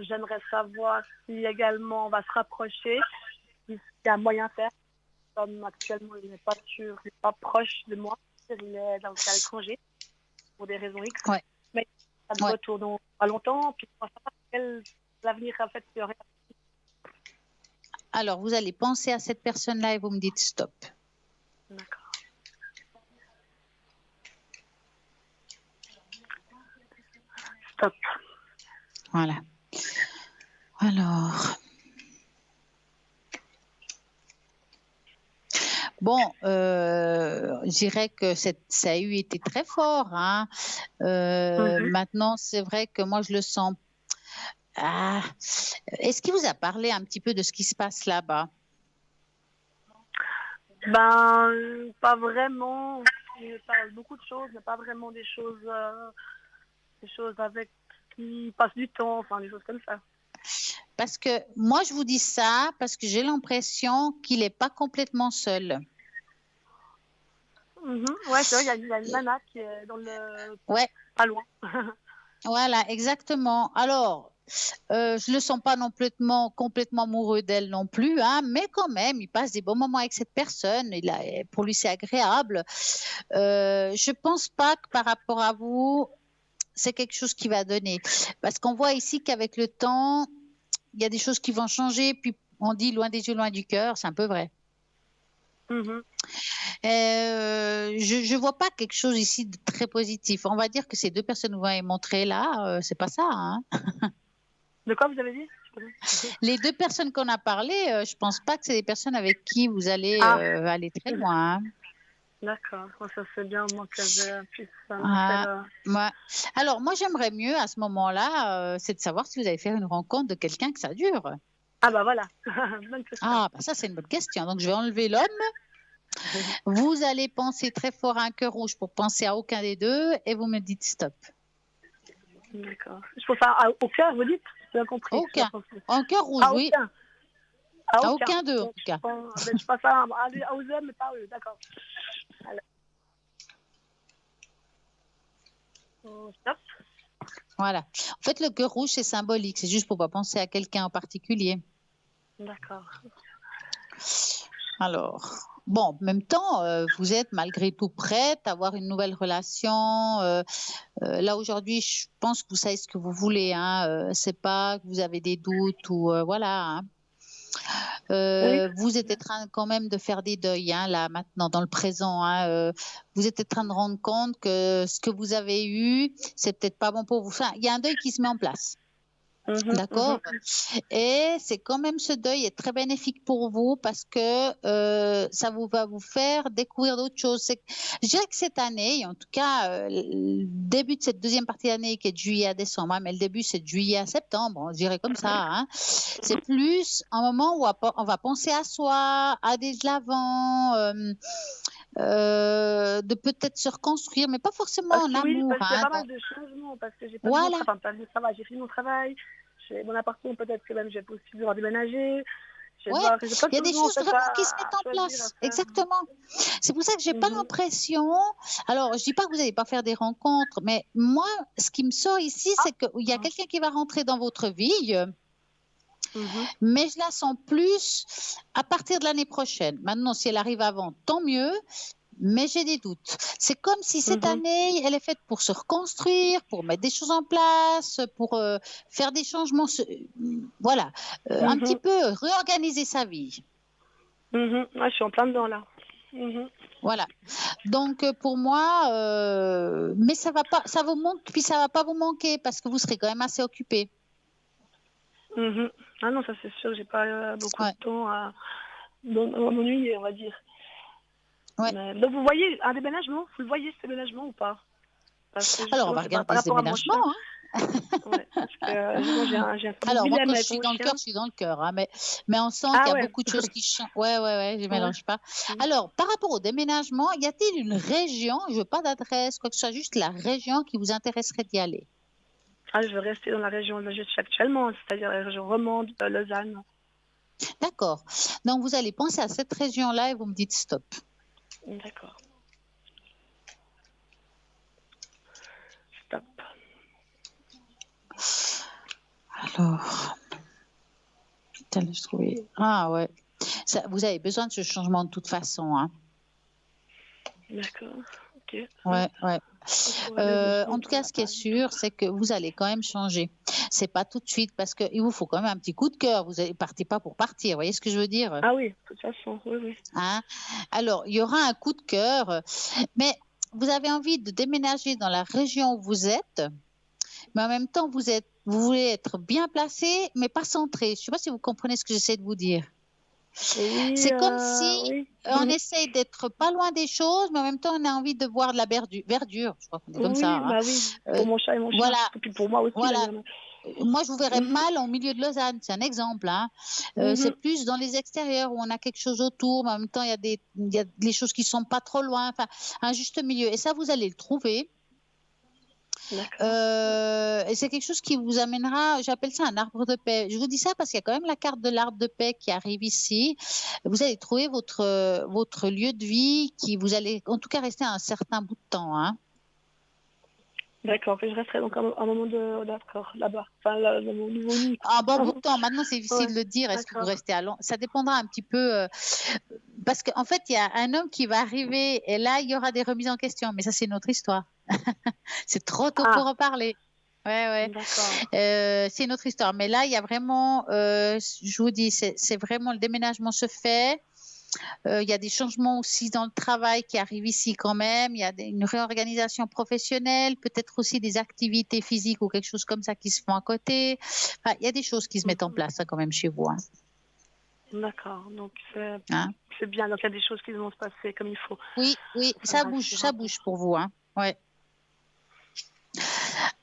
j'aimerais savoir si également on va se rapprocher, s'il y a moyen de faire. Comme actuellement, il n'est pas sûr, il n'est pas proche de moi, il est dans à l'étranger pour des raisons X.
Ouais.
Mais ça ne retourne pas longtemps. Puis on ne sait pas quel avenir en fait il y aurait.
Alors, vous allez penser à cette personne-là et vous me dites stop.
D'accord. Stop.
Voilà. Alors. Bon, je dirais que ça a été très fort. Hein. Maintenant, c'est vrai que moi, je le sens. Est-ce qu'il vous a parlé un petit peu de ce qui se passe là-bas?
Pas vraiment. Il parle beaucoup de choses, mais pas vraiment des choses avec qui passent du temps, enfin des choses comme ça.
Parce que moi, je vous dis ça parce que j'ai l'impression qu'il n'est pas complètement seul.
Ouais, c'est vrai, il y a une nana qui est dans le...
Ouais,
pas loin.
voilà, exactement. Alors, je le sens pas non complètement amoureux d'elle non plus, hein, mais quand même, il passe des bons moments avec cette personne. Pour lui, c'est agréable. Je pense pas que par rapport à vous, c'est quelque chose qui va donner. Parce qu'on voit ici qu'avec le temps, il y a des choses qui vont changer. Puis on dit loin des yeux, loin du cœur. C'est un peu vrai.
Mhm.
Je vois pas quelque chose ici de très positif. On va dire que ces deux personnes que vous m'avez montrées là, c'est pas ça, hein.
De quoi vous avez dit?
Les deux personnes qu'on a parlé, je pense pas que c'est des personnes avec qui vous allez
Ah,
aller très loin, hein.
d'accord. Oh, ça c'est bien, au moins qu'elle puisse
Ah, ouais. Alors, moi, j'aimerais mieux à ce moment-là, c'est de savoir si vous allez faire une rencontre de quelqu'un que ça dure.
Ah bah voilà, bonne question.
Ah, bah ça, c'est une bonne question. Donc, je vais enlever l'homme. Vous allez penser très fort à un cœur rouge pour penser à aucun des deux et vous me dites stop.
D'accord. Je peux faire au cœur, vous dites? J'ai bien compris.
Aucun. Un cœur rouge,
À
oui.
aucun. À
À
aucun.
aucun d'eux, en
Donc,
tout cas.
je passe à aux hommes, mais pas à eux. D'accord. Alors. Stop.
Voilà. En fait, le cœur rouge, c'est symbolique. C'est juste pour pas penser à quelqu'un en particulier.
D'accord.
Alors, bon, en même temps, vous êtes malgré tout prête à avoir une nouvelle relation. Là, aujourd'hui, je pense que vous savez ce que vous voulez, hein. C'est pas que vous avez des doutes ou voilà, hein.
Oui.
Vous êtes en train quand même de faire des deuils, hein, là, maintenant, dans le présent, hein. Vous êtes en train de rendre compte que ce que vous avez eu, c'est peut-être pas bon pour vous. Enfin, il y a un deuil qui se met en place. D'accord. Et c'est quand même, ce deuil est très bénéfique pour vous parce que ça va vous faire découvrir d'autres choses. Je dirais que cette année, en tout cas, le début de cette deuxième partie d'année qui est de juillet à décembre, hein, mais le début c'est de juillet à septembre, on dirait comme ça, hein, c'est plus un moment où on va penser à soi, à des de l'avant, de peut-être se reconstruire, mais pas forcément en
Oui,
amour,
parce qu'il y a
hein.
pas mal de changements, parce que j'ai pas
Voilà.
de travail, j'ai fini mon travail, j'ai mon appartement, peut-être que même j'ai possible de déménager.
Ouais, il y a des choses vraiment qui se mettent en place. Exactement. C'est pour ça que j'ai pas l'impression. Alors, je dis pas que vous n'allez pas faire des rencontres, mais moi, ce qui me sort ici, c'est qu'il y a quelqu'un qui va rentrer dans votre vie, mais je la sens plus à partir de l'année prochaine. Maintenant, si elle arrive avant, tant mieux. Mais j'ai des doutes. C'est comme si cette année, elle est faite pour se reconstruire, pour mettre des choses en place, pour faire des changements, voilà, un petit peu réorganiser sa vie.
Ouais, je suis en plein dedans là.
Voilà. Donc pour moi, mais ça va pas, ça vous manque, puis ça va pas vous manquer parce que vous serez quand même assez occupé.
Ah non, ça c'est sûr, j'ai pas beaucoup de temps à m'ennuyer, on va dire.
Ouais.
Donc vous voyez un déménagement, vous le voyez ce déménagement ou pas?
Alors on va regarder ce déménagement.
Ouais, parce que j'ai un
alors moi quand je suis dans le cœur, je suis dans le cœur, hein, mais on sent qu'il y a beaucoup de choses qui changent. Ouais, je mélange pas. Alors par rapport au déménagement, y a-t-il une région, je veux pas d'adresse, quoi que ce soit, juste la région qui vous intéresserait d'y aller?
Ah, je veux rester dans la région où je suis actuellement, c'est-à-dire la région romande, Lausanne.
D'accord. Donc vous allez penser à cette région-là et vous me dites stop.
D'accord. Stop.
Alors, putain, je trouvais. Ah ouais. Ça, vous avez besoin de ce changement de toute façon, hein.
D'accord. Ok.
Ouais. En tout cas, ce qui est sûr, c'est que vous allez quand même changer. C'est pas tout de suite parce qu'il vous faut quand même un petit coup de cœur. Vous ne partez pas pour partir. Vous voyez ce que je veux dire?
Ah oui, de toute façon, oui.
Hein? Alors, il y aura un coup de cœur, mais vous avez envie de déménager dans la région où vous êtes, mais en même temps, vous voulez être bien placé, mais pas centré. Je ne sais pas si vous comprenez ce que j'essaie de vous dire.
Oui,
c'est comme si on essaye d'être pas loin des choses, mais en même temps, on a envie de voir de la verdure. Je crois qu'on est comme ça. Hein.
Bah oui, pour mon chat et mon chien.
Voilà.
Et puis pour moi aussi.
Voilà. Moi, je vous verrais mal au milieu de Lausanne. C'est un exemple. Hein. C'est plus dans les extérieurs où on a quelque chose autour, mais en même temps, il y a des choses qui sont pas trop loin. Enfin, un juste milieu. Et ça, vous allez le trouver.
D'accord.
Et c'est quelque chose qui vous amènera, j'appelle ça un arbre de paix. Je vous dis ça parce qu'il y a quand même la carte de l'arbre de paix qui arrive ici. Vous allez trouver votre lieu de vie qui vous allez en tout cas rester un certain bout de temps, hein.
D'accord. Je resterai donc un moment d'accord, là-bas. Enfin, dans mon nouveau nid.
Un bon bout de temps. Maintenant, c'est difficile
Ouais,
de le dire. Est-ce que vous
d'accord.
restez à long? Ça dépendra un petit peu. Parce qu'en fait, il y a un homme qui va arriver et là, il y aura des remises en question. Mais ça, c'est une autre histoire. C'est trop tôt pour
Ah,
en parler. Ouais, ouais.
d'accord.
C'est une autre histoire. Mais là, il y a vraiment, je vous dis, c'est vraiment le déménagement se fait. Il y a des changements aussi dans le travail qui arrivent ici quand même. Il y a une réorganisation professionnelle, peut-être aussi des activités physiques ou quelque chose comme ça qui se font à côté. Enfin, il y a des choses qui se mettent en place hein, quand même chez vous, hein.
D'accord. Donc,
Hein?
c'est bien. Donc, il y a des choses qui vont se passer comme il faut.
Oui, oui,
Ça
ça
me
bouge,
rassure
ça
un peu.
bouge pour vous, hein. Ouais.
C'est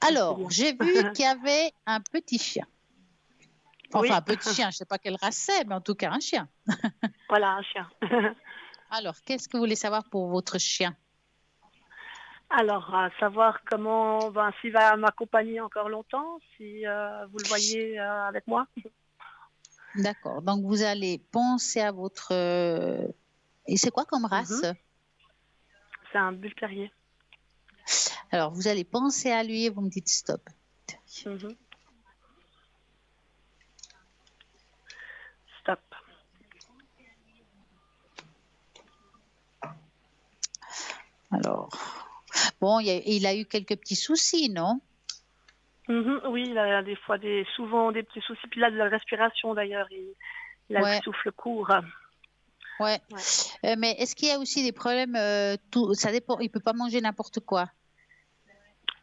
Alors,
bien.
j'ai vu qu'il y avait un petit chien. Enfin,
Oui.
un petit chien, je ne sais pas quelle race c'est, mais en tout cas un chien.
Voilà, un chien.
Alors, qu'est-ce que vous voulez savoir pour votre chien?
Alors, à savoir comment, s'il va m'accompagner encore longtemps, si vous le voyez avec moi.
D'accord. Donc, vous allez penser à votre... Et c'est quoi comme race?
C'est un bull terrier.
Alors, vous allez penser à lui et vous me dites stop.
Mhm. Stop.
Alors, bon, il a eu quelques petits soucis, non?
Mhm. Oui, il a des fois souvent des petits soucis. Puis là, de la respiration d'ailleurs, il a le
Ouais,
souffle court.
ouais.
Ouais.
Mais est-ce qu'il y a aussi des problèmes ça dépend, il peut pas manger n'importe quoi.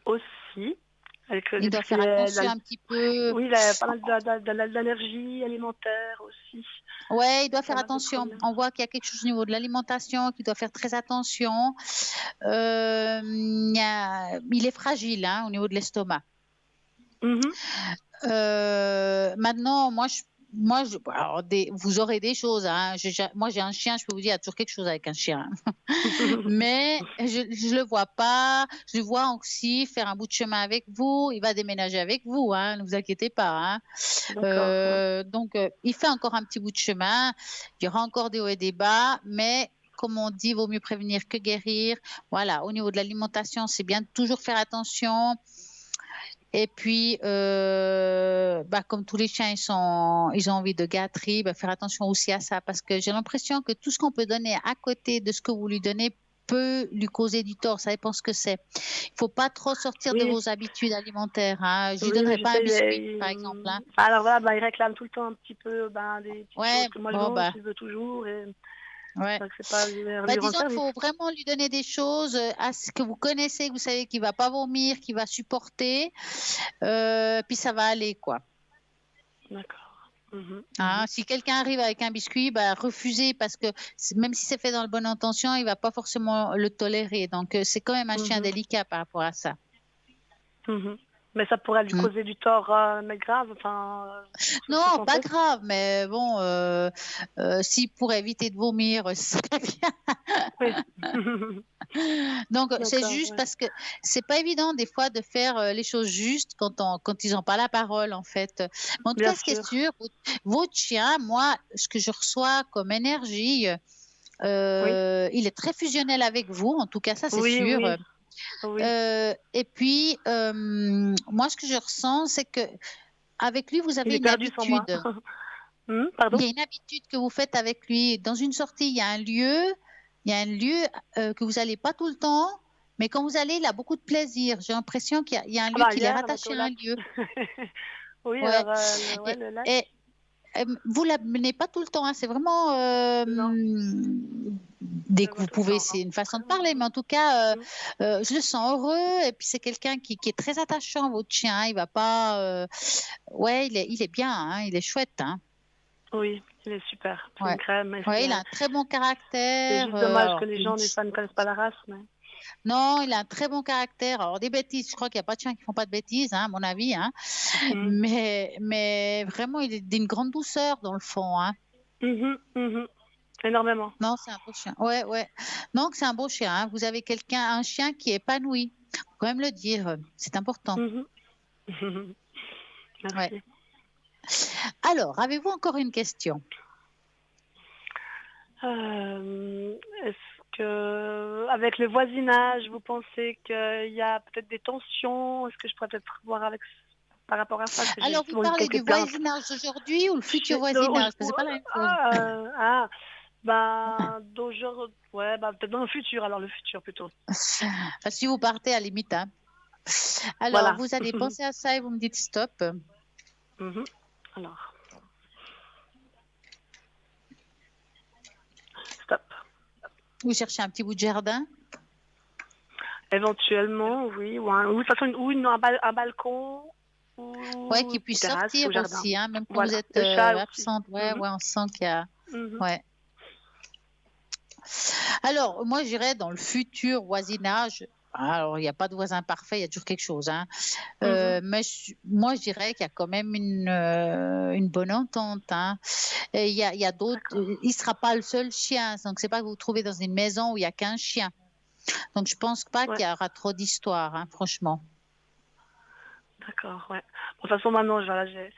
Aussi, avec
Il doit faire attention un petit peu.
oui, il a pas mal d'allergies alimentaires aussi.
Ouais, il doit
Pas
faire
mal de
attention.
problèmes.
On voit qu'il y a quelque chose au niveau de l'alimentation, qu'il doit faire très attention. Il est fragile hein, au niveau de l'estomac.
Mhm.
Maintenant, alors, vous aurez des choses. Hein. Moi, j'ai un chien, je peux vous dire, il y a toujours quelque chose avec un chien. Mais je le vois pas. Je le vois aussi faire un bout de chemin avec vous. Il va déménager avec vous, hein, ne vous inquiétez pas. Hein.
D'accord.
Donc, il fait encore un petit bout de chemin. Il y aura encore des hauts et des bas, mais comme on dit, vaut mieux prévenir que guérir. Voilà, au niveau de l'alimentation, c'est bien de toujours faire attention. Et puis, comme tous les chiens, ils ont envie de gâterie, faire attention aussi à ça parce que j'ai l'impression que tout ce qu'on peut donner à côté de ce que vous lui donnez peut lui causer du tort. Ça dépend ce que c'est. Il ne faut pas trop sortir de
Oui,
vos habitudes alimentaires. Hein. Je ne lui
oui, mais
donnerai
je
pas un
sais,
biscuit, par exemple. Hein.
alors voilà, il réclame tout le temps un petit peu des petites
Ouais,
choses que moi je
bon,
mange, il veut toujours. Et
ouais.
donc, c'est pas lui rendre
Disons qu'il
service.
faut vraiment lui donner des choses à ce que vous connaissez, que vous savez qu'il ne va pas vomir, qu'il va supporter. Puis ça va aller, quoi.
D'accord. Mhm.
Hein, si quelqu'un arrive avec un biscuit, refusez parce que même si c'est fait dans la bonne intention, il ne va pas forcément le tolérer. Donc, c'est quand même un chien
Mhm.
délicat par rapport à ça.
Mhm. Mais ça pourrait lui
Mm.
causer du tort, mais grave, sur sa
Non, pas
santé.
grave, mais bon, si pour éviter de vomir, ça serait bien.
Oui.
Donc, c'est
D'accord,
juste
ouais.
parce que c'est pas évident des fois de faire les choses justes quand ils n'ont pas la parole, en fait. Mais en tout
Bien
cas, ce qui est
sûr.
sûr, votre chien, moi, ce que je reçois comme énergie,
Oui.
il est très fusionnel avec vous, en tout cas, ça c'est
Oui,
sûr.
oui. Oui.
Et puis, moi, ce que je ressens, c'est que avec lui, vous
Il
avez
est
une
perdu sans moi.
habitude. Il
Pardon?
y a une habitude que vous faites avec lui. Dans une sortie, il y a un lieu que vous n'allez pas tout le temps, mais quand vous allez, il a beaucoup de plaisir. J'ai l'impression qu'il y a un lieu qu'il est
Hier, on était
rattaché
au
à un
lac.
lieu.
Oui,
Ouais.
alors, le lac.
Et vous ne l'amenez pas tout le temps, hein. C'est vraiment
Non,
dès
je
que
vois
vous
tout le
pouvez,
temps,
c'est
non.
une façon de parler, mais en tout cas,
Mhm.
je le sens heureux. Et puis c'est quelqu'un qui est très attachant, votre chien. Il va pas, ouais, il est bien, hein, il est chouette, hein.
Oui, il est super. C'est
Ouais.
une crème. Et
Ouais, il a un très bon
c'est
caractère.
juste dommage que
Alors,
les gens ne connaissent pas la race. Mais...
non, il a un très bon caractère. Alors, des bêtises, je crois qu'il n'y a pas de chiens qui font pas de bêtises, hein, à mon avis. Hein.
Mhm.
Mais vraiment, il est d'une grande douceur dans le fond. Hein.
Mhm, mhm. Énormément.
Non, c'est un beau chien. Ouais, ouais. Donc, c'est un beau chien. Hein. Vous avez un chien qui est épanoui. Faut quand même le dire, c'est important.
Merci.
Ouais. Alors, avez-vous encore une question?
Est-ce que, avec le voisinage, vous pensez qu'il y a peut-être des tensions? Est-ce que je pourrais peut-être voir par rapport à ça? Parce que j'ai
Alors, vous
souvent eu
parlez du
quelques plaintes.
voisinage d'aujourd'hui ou le futur voisinage? Parce que c'est pas la même chose.
Peut-être dans le futur, alors le futur plutôt.
Si vous partez, à la limite, hein. Alors,
Voilà.
vous allez penser à ça et vous me dites stop.
Alors. Stop.
Vous cherchez un petit bout de jardin?
Éventuellement, oui. Ou de toute façon, un balcon.
Ouais, qui puisse
terrasse,
sortir
ou jardin.
aussi, hein, même quand
Voilà.
vous êtes
Le chat aussi.
absente. Ouais, on sent qu'il y a.
Mhm.
Ouais. Alors, moi, je dirais dans le futur voisinage. Alors, il n'y a pas de voisin parfait, il y a toujours quelque chose, hein. Mais moi, je dirais qu'il y a quand même une bonne entente, hein. Et il y a d'autres. Il ne sera pas le seul chien. Donc, c'est pas que vous vous trouvez dans une maison où il n'y a qu'un chien. Donc, je ne pense pas qu'il y aura trop d'histoires, hein, franchement.
D'accord, ouais. De toute façon, maintenant, je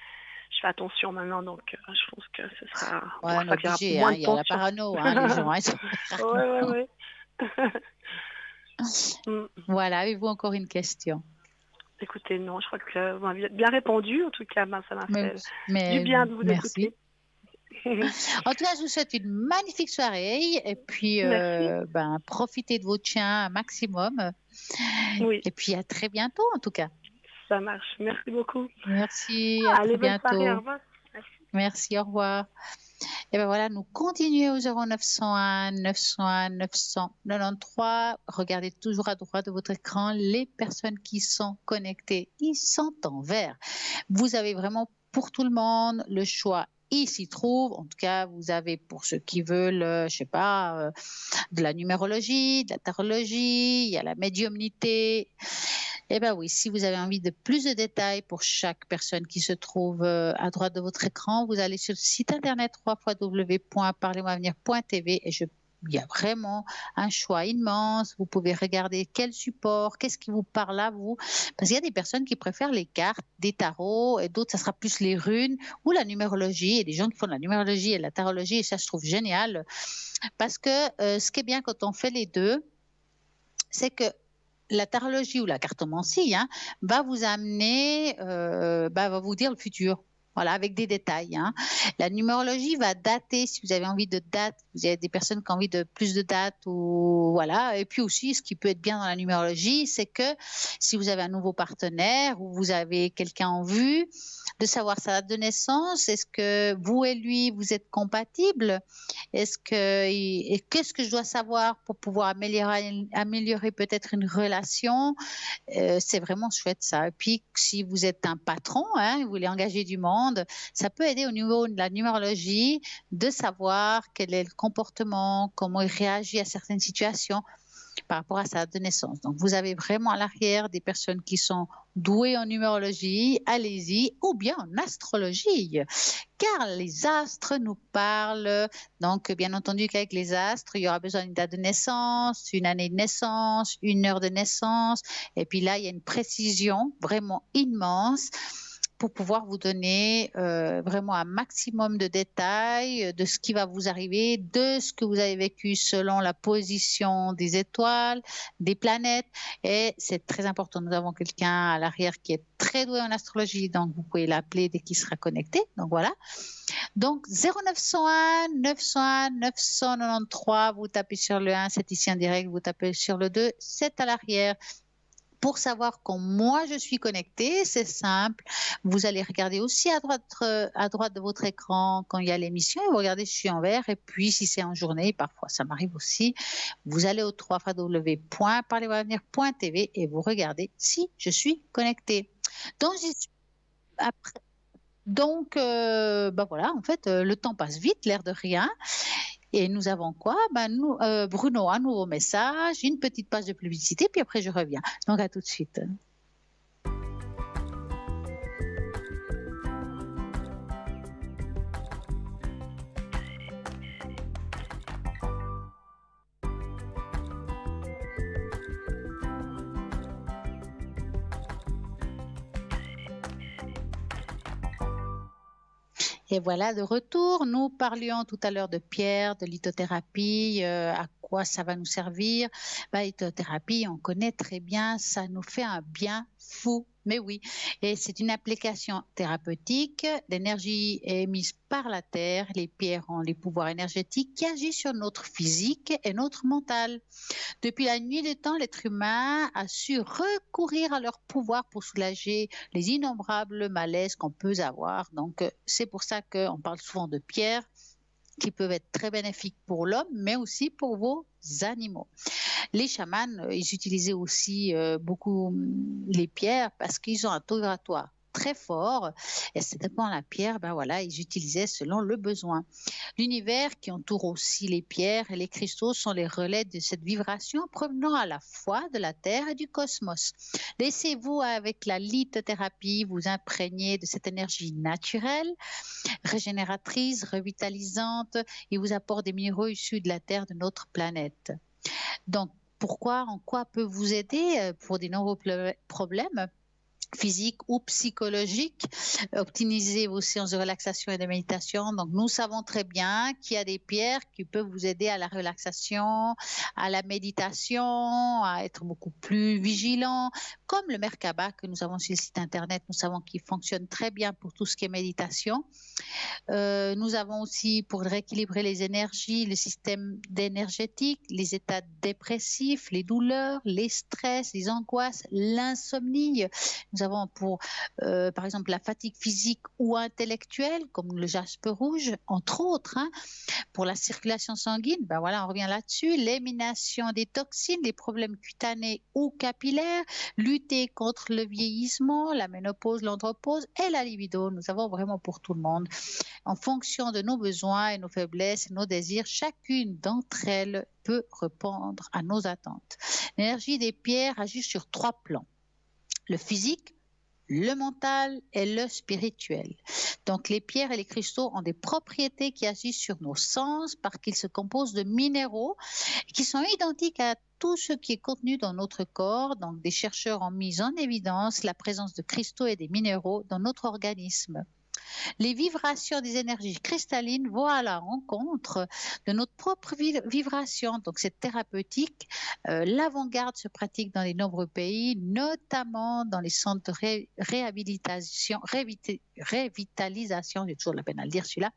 fais attention maintenant, donc je pense que ce sera.
Ouais, on est obligé, hein, il y a la parano, hein, les gens.
Oui.
Voilà, avez-vous encore une question?
Écoutez, non, je crois que vous m'avez bien répondu. En tout cas, ça m'a fait du bien de vous écouter.
En tout cas, je vous souhaite une magnifique soirée et puis profitez de votre chien un maximum.
Oui.
Et puis à très bientôt en tout cas.
Ça marche. Merci beaucoup.
Merci, à très bientôt.
Soirée, au revoir.
Merci, au revoir. Et bien voilà, nous continuons au 0901 901 993. Regardez toujours à droite de votre écran les personnes qui sont connectées. Ils sont en vert. Vous avez vraiment pour tout le monde le choix. Il s'y trouve, en tout cas, vous avez pour ceux qui veulent, je sais pas, de la numérologie, de la tarologie, il y a la médiumnité. Eh bien oui, si vous avez envie de plus de détails pour chaque personne qui se trouve à droite de votre écran, vous allez sur le site internet www.parlez-moi-avenir.tv et il y a vraiment un choix immense. Vous pouvez regarder quel support, qu'est-ce qui vous parle à vous. Parce qu'il y a des personnes qui préfèrent les cartes, des tarots, et d'autres, ça sera plus les runes ou la numérologie. Et des gens qui font de la numérologie et de la tarologie, et ça, je trouve génial. Parce que ce qui est bien quand on fait les deux, c'est que la tarologie ou la cartomancie va vous amener, va vous dire le futur. Voilà, avec des détails. La numérologie va dater si vous avez envie de date. Vous avez des personnes qui ont envie de plus de dates ou voilà. Et puis aussi, ce qui peut être bien dans la numérologie, c'est que si vous avez un nouveau partenaire ou vous avez quelqu'un en vue, de savoir sa date de naissance. Est-ce que vous et lui vous êtes compatibles? Qu'est-ce que je dois savoir pour pouvoir améliorer peut-être une relation? C'est vraiment chouette ça. Et puis si vous êtes un patron, vous voulez engager du monde, ça peut aider au niveau de la numérologie de savoir quel est le comportement, comment il réagit à certaines situations par rapport à sa date de naissance. Donc, vous avez vraiment à l'arrière des personnes qui sont douées en numérologie, allez-y, ou bien en astrologie, car les astres nous parlent. Donc, bien entendu qu'avec les astres, il y aura besoin d'une date de naissance, une année de naissance, une heure de naissance, et puis là, il y a une précision vraiment immense pour pouvoir vous donner vraiment un maximum de détails de ce qui va vous arriver, de ce que vous avez vécu selon la position des étoiles, des planètes. Et c'est très important. Nous avons quelqu'un à l'arrière qui est très doué en astrologie, donc vous pouvez l'appeler dès qu'il sera connecté. Donc voilà. Donc 0901 901 993, vous tapez sur le 1, c'est ici en direct, vous tapez sur le 2, c'est à l'arrière. Pour savoir quand moi je suis connectée, c'est simple. Vous allez regarder aussi à droite de votre écran quand il y a l'émission et vous regardez si je suis en vert. Et puis si c'est en journée, parfois ça m'arrive aussi, vous allez au www.parlez-moi-avenir.tv et vous regardez si je suis connectée. Donc, voilà, en fait, le temps passe vite, l'air de rien. Et nous avons quoi? Bruno, un nouveau message, une petite page de publicité, puis après je reviens. Donc à tout de suite. Et voilà, de retour, nous parlions tout à l'heure de pierre, de lithothérapie, à quoi ça va nous servir. La lithothérapie, on connaît très bien, ça nous fait un bien fou. Mais oui, et c'est une application thérapeutique. L'énergie est émise par la terre. Les pierres ont les pouvoirs énergétiques qui agissent sur notre physique et notre mental. Depuis la nuit des temps, l'être humain a su recourir à leur pouvoir pour soulager les innombrables malaises qu'on peut avoir. Donc, c'est pour ça qu'on parle souvent de pierres qui peuvent être très bénéfiques pour l'homme, mais aussi pour vos animaux. Les chamans, ils utilisaient aussi beaucoup les pierres parce qu'ils ont un taux vibratoire très fort et c'est dépend la pierre, ben voilà, ils utilisaient selon le besoin. L'univers qui entoure aussi les pierres et les cristaux sont les relais de cette vibration provenant à la fois de la Terre et du cosmos. Laissez-vous avec la lithothérapie vous imprégner de cette énergie naturelle, régénératrice, revitalisante et vous apporte des minéraux issus de la Terre de notre planète. Donc, pourquoi, en quoi peut vous aider pour des nombreux problèmes physiques ou psychologiques? Optimiser vos séances de relaxation et de méditation. Donc, nous savons très bien qu'il y a des pierres qui peuvent vous aider à la relaxation, à la méditation, à être beaucoup plus vigilant, comme le Merkaba que nous avons sur le site internet. Nous savons qu'il fonctionne très bien pour tout ce qui est méditation. Nous avons aussi, pour rééquilibrer les énergies, le système énergétique, les états dépressifs, les douleurs, les stress, les angoisses, l'insomnie. Nous avons pour, par exemple, la fatigue physique ou intellectuelle, comme le jaspe rouge, entre autres. Pour la circulation sanguine, ben voilà, on revient là-dessus. L'élimination des toxines, les problèmes cutanés ou capillaires, lutter contre le vieillissement, la ménopause, l'andropause et la libido. Nous avons vraiment pour tout le monde. En fonction de nos besoins et nos faiblesses et nos désirs, chacune d'entre elles peut répondre à nos attentes. L'énergie des pierres agit sur 3 plans. Le physique, le mental et le spirituel. Donc, les pierres et les cristaux ont des propriétés qui agissent sur nos sens parce qu'ils se composent de minéraux qui sont identiques à tout ce qui est contenu dans notre corps. Donc, des chercheurs ont mis en évidence la présence de cristaux et des minéraux dans notre organisme. Les vibrations des énergies cristallines vont à la rencontre de notre propre vibration. Donc, c'est thérapeutique. L'avant-garde se pratique dans les nombreux pays, notamment dans les centres de réhabilitation, révitalisation, j'ai toujours la peine à le dire celui-là,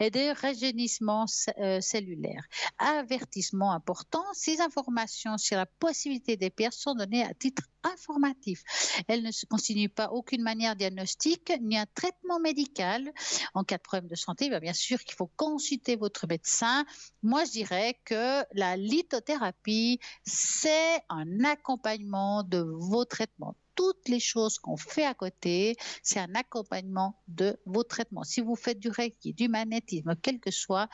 et de rajeunissement cellulaire. Avertissement important, ces informations sur la possibilité des pierres sont données à titre informatif. Elles ne se constituent pas aucune manière diagnostique ni un traitement médical. En cas de problème de santé, bien sûr qu'il faut consulter votre médecin. Moi, je dirais que la lithothérapie, c'est un accompagnement de vos traitements. Toutes les choses qu'on fait à côté, c'est un accompagnement de vos traitements. Si vous faites du reiki, du magnétisme, quel que soit,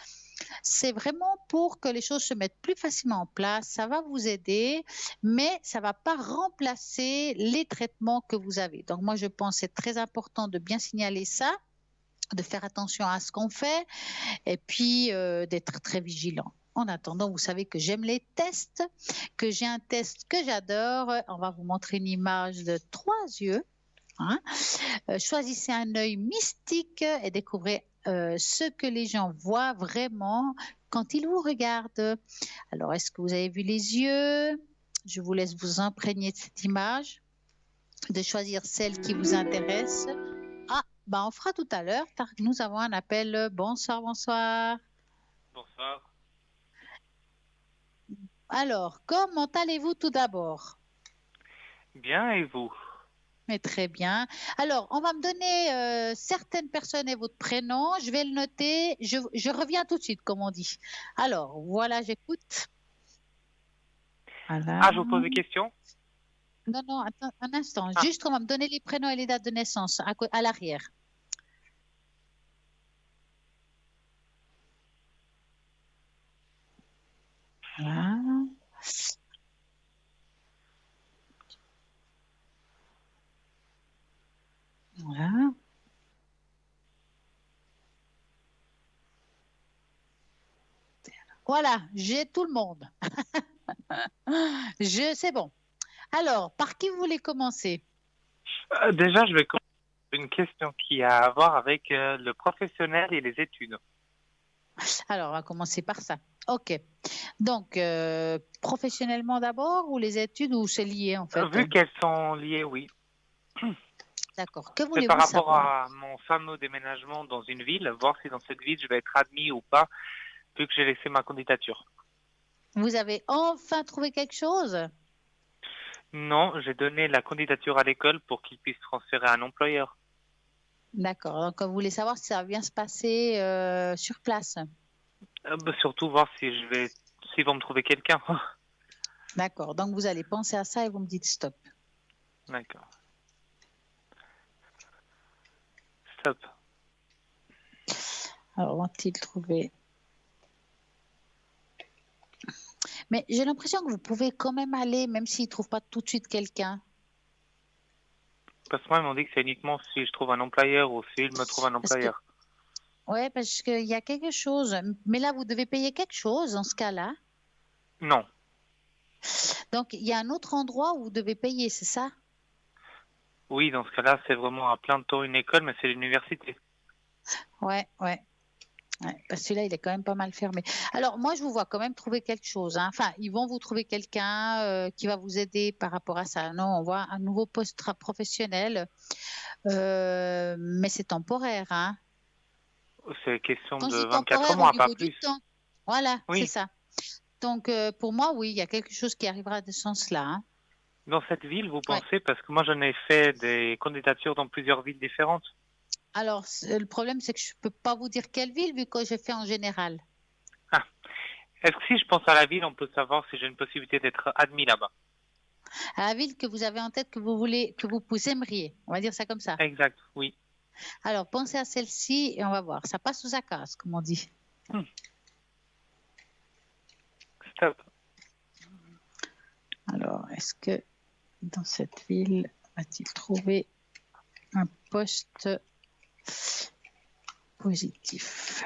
c'est vraiment pour que les choses se mettent plus facilement en place. Ça va vous aider, mais ça ne va pas remplacer les traitements que vous avez. Donc, moi, je pense que c'est très important de bien signaler ça, de faire attention à ce qu'on fait et puis d'être très vigilant. En attendant, vous savez que j'aime les tests, que j'ai un test que j'adore. On va vous montrer une image de 3 yeux. Choisissez un œil mystique et découvrez ce que les gens voient vraiment quand ils vous regardent. Alors, est-ce que vous avez vu les yeux? Je vous laisse vous imprégner de cette image, de choisir celle qui vous intéresse. On fera tout à l'heure, car nous avons un appel. Bonsoir, bonsoir.
Bonsoir.
Alors, comment allez-vous tout d'abord?
Bien, et vous?
Mais très bien. Alors, on va me donner certaines personnes et votre prénom. Je vais le noter. Je reviens tout de suite, comme on dit. Alors, voilà, j'écoute.
Voilà. Je vous pose des questions?
Non, attends un instant. Juste, on va me donner les prénoms et les dates de naissance à l'arrière. Voilà. Voilà. Voilà, j'ai tout le monde. C'est bon. Alors, par qui vous voulez commencer?
Déjà, je vais commencer une question qui a à voir avec le professionnel et les études.
Alors, on va commencer par ça. OK. Donc, professionnellement d'abord ou les études ou c'est lié en fait?
Vu qu'elles sont liées, oui.
D'accord. Que
C'est par
voulez-vous
rapport
savoir?
à mon fameux déménagement dans une ville, voir si dans cette ville je vais être admis ou pas, vu que j'ai laissé ma candidature.
Vous avez enfin trouvé quelque chose?
Non, j'ai donné la candidature à l'école pour qu'ils puissent transférer à un employeur.
D'accord. Donc, vous voulez savoir si ça va bien se passer sur place?
Surtout voir si s'ils vont me trouver quelqu'un.
D'accord. Donc, vous allez penser à ça et vous me dites stop.
D'accord. Stop.
Alors, vont-ils trouver? Mais j'ai l'impression que vous pouvez quand même aller, même s'ils ne trouvent pas tout de suite quelqu'un.
Parce que moi, ils m'ont dit que c'est uniquement si je trouve un employeur ou s'ils me trouvent un
Parce que,
employeur.
ouais, parce qu'il y a quelque chose. Mais là, vous devez payer quelque chose dans ce cas-là.
Non.
Donc, il y a un autre endroit où vous devez payer, c'est ça?
Oui, dans ce cas-là, c'est vraiment à plein de temps une école, mais c'est l'université.
Ouais, ouais. Ouais, parce que celui-là, il est quand même pas mal fermé. Alors, moi, je vous vois quand même trouver quelque chose, hein. Enfin, ils vont vous trouver quelqu'un qui va vous aider par rapport à ça. Non, on voit un nouveau poste professionnel, mais c'est temporaire, hein.
C'est question
Quand je
de
dis
24
temporaire au
mois, pas
niveau du
plus.
temps, voilà, c'est
Oui.
ça. Donc, pour moi, oui, il y a quelque chose qui arrivera de ce sens-là, hein.
Dans cette ville, vous
Ouais.
pensez, parce que moi, j'en ai fait des candidatures dans plusieurs villes différentes.
Alors, le problème, c'est que je peux pas vous dire quelle ville, vu que j'ai fait en général.
Ah. Est-ce que si je pense à la ville, on peut savoir si j'ai une possibilité d'être admis là-bas?
À la ville que vous avez en tête, que vous voulez, que vous aimeriez, on va dire ça comme ça.
Exact, oui.
Alors, pensez à celle-ci et on va voir. Ça passe ou ça casse, comme on dit.
Stop.
Alors, est-ce que dans cette ville, va-t-il trouver un poste positif?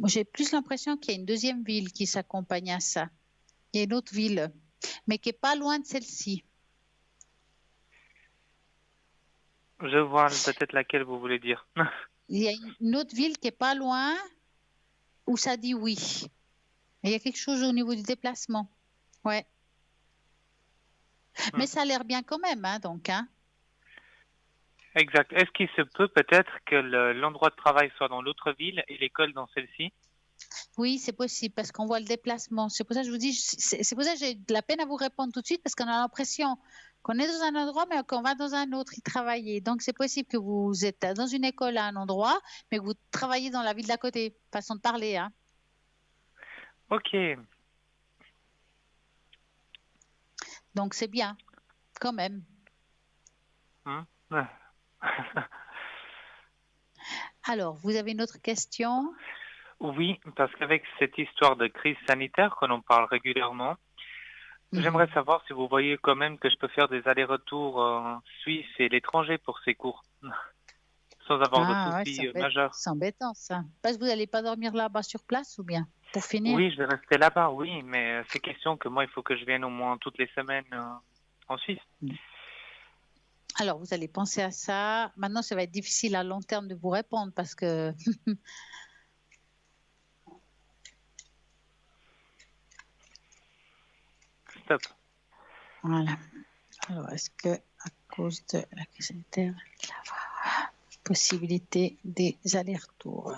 J'ai plus l'impression qu'il y a une deuxième ville qui s'accompagne à ça. Il y a une autre ville, mais qui n'est pas loin de celle-ci.
Je vois peut-être laquelle vous voulez dire.
Il y a une autre ville qui n'est pas loin où ça dit oui. Et il y a quelque chose au niveau du déplacement. Ouais. Mais ça a l'air bien quand même, hein, donc. Hein.
Exact. Est-ce qu'il se peut peut-être que l'endroit de travail soit dans l'autre ville et l'école dans celle-ci?
Oui, c'est possible parce qu'on voit le déplacement. C'est pour ça que je vous dis, c'est pour ça que j'ai de la peine à vous répondre tout de suite parce qu'on a l'impression qu'on est dans un endroit mais qu'on va dans un autre y travailler. Donc c'est possible que vous êtes dans une école à un endroit mais que vous travaillez dans la ville d'à côté. Façon de parler, hein.
Ok.
Donc c'est bien, quand même. Alors, vous avez une autre question?
Oui, parce qu'avec cette histoire de crise sanitaire que l'on parle régulièrement, j'aimerais savoir si vous voyez quand même que je peux faire des allers-retours en Suisse et l'étranger pour ces cours, sans avoir de soucis majeurs.
C'est embêtant ça. Parce que vous n'allez pas dormir là-bas sur place ou bien, pour finir?
Oui, je vais rester là-bas, oui, mais c'est question que moi, il faut que je vienne au moins toutes les semaines en Suisse.
Alors, vous allez penser à ça. Maintenant, ça va être difficile à long terme de vous répondre parce que...
Stop.
Voilà. Alors, est-ce que à cause de la crise sanitaire, il y a possibilité des allers-retours?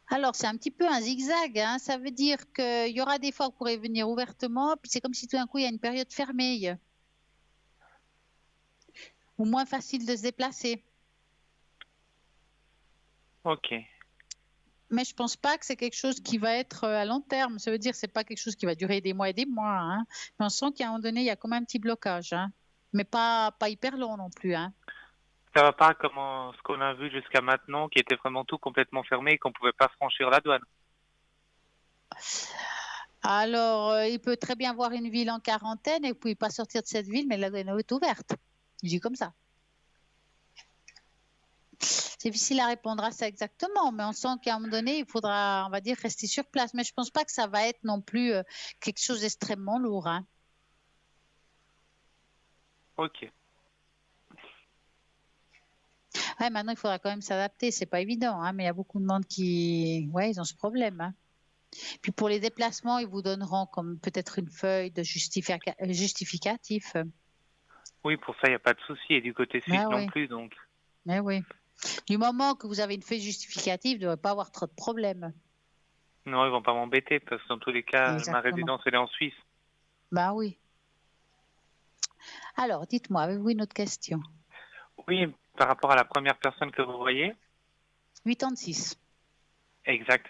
Alors, c'est un petit peu un zigzag, hein. Ça veut dire qu'il y aura des fois que vous pourrez venir ouvertement, puis c'est comme si tout d'un coup, il y a une période fermée. Ou moins facile de se déplacer.
Ok.
Mais je pense pas que c'est quelque chose qui va être à long terme. Ça veut dire que c'est pas quelque chose qui va durer des mois et des mois, hein. Mais on sent qu'à un moment donné, il y a comme un petit blocage, hein. Mais pas hyper long non plus, hein.
Ça va pas comme ce qu'on a vu jusqu'à maintenant, qui était vraiment tout complètement fermé et qu'on pouvait pas franchir la douane.
Alors, il peut très bien voir une ville en quarantaine et vous ne pouvez pas sortir de cette ville, mais la douane est ouverte. Je dis comme ça. C'est difficile à répondre à ça exactement, mais on sent qu'à un moment donné, il faudra, on va dire, rester sur place. Mais je pense pas que ça va être non plus quelque chose d'extrêmement lourd, hein.
Ok.
Ouais, maintenant, il faudra quand même s'adapter. C'est pas évident, hein, mais il y a beaucoup de monde qui, ouais, ils ont ce problème, hein. Puis pour les déplacements, ils vous donneront comme peut-être une feuille de justificatif.
Oui, pour ça, il n'y a pas de souci. Et du côté suisse
Ah
non
oui,
plus, donc.
mais oui. Du moment que vous avez une feuille justificative, il ne devrait pas avoir trop de problèmes.
Non, ils vont pas m'embêter parce que dans tous les cas, ma
Exactement.
résidence, elle est en Suisse.
Bah oui. Alors, dites-moi, avez-vous une autre question?
Oui, par rapport à la première personne que vous voyez.
86.
Exact.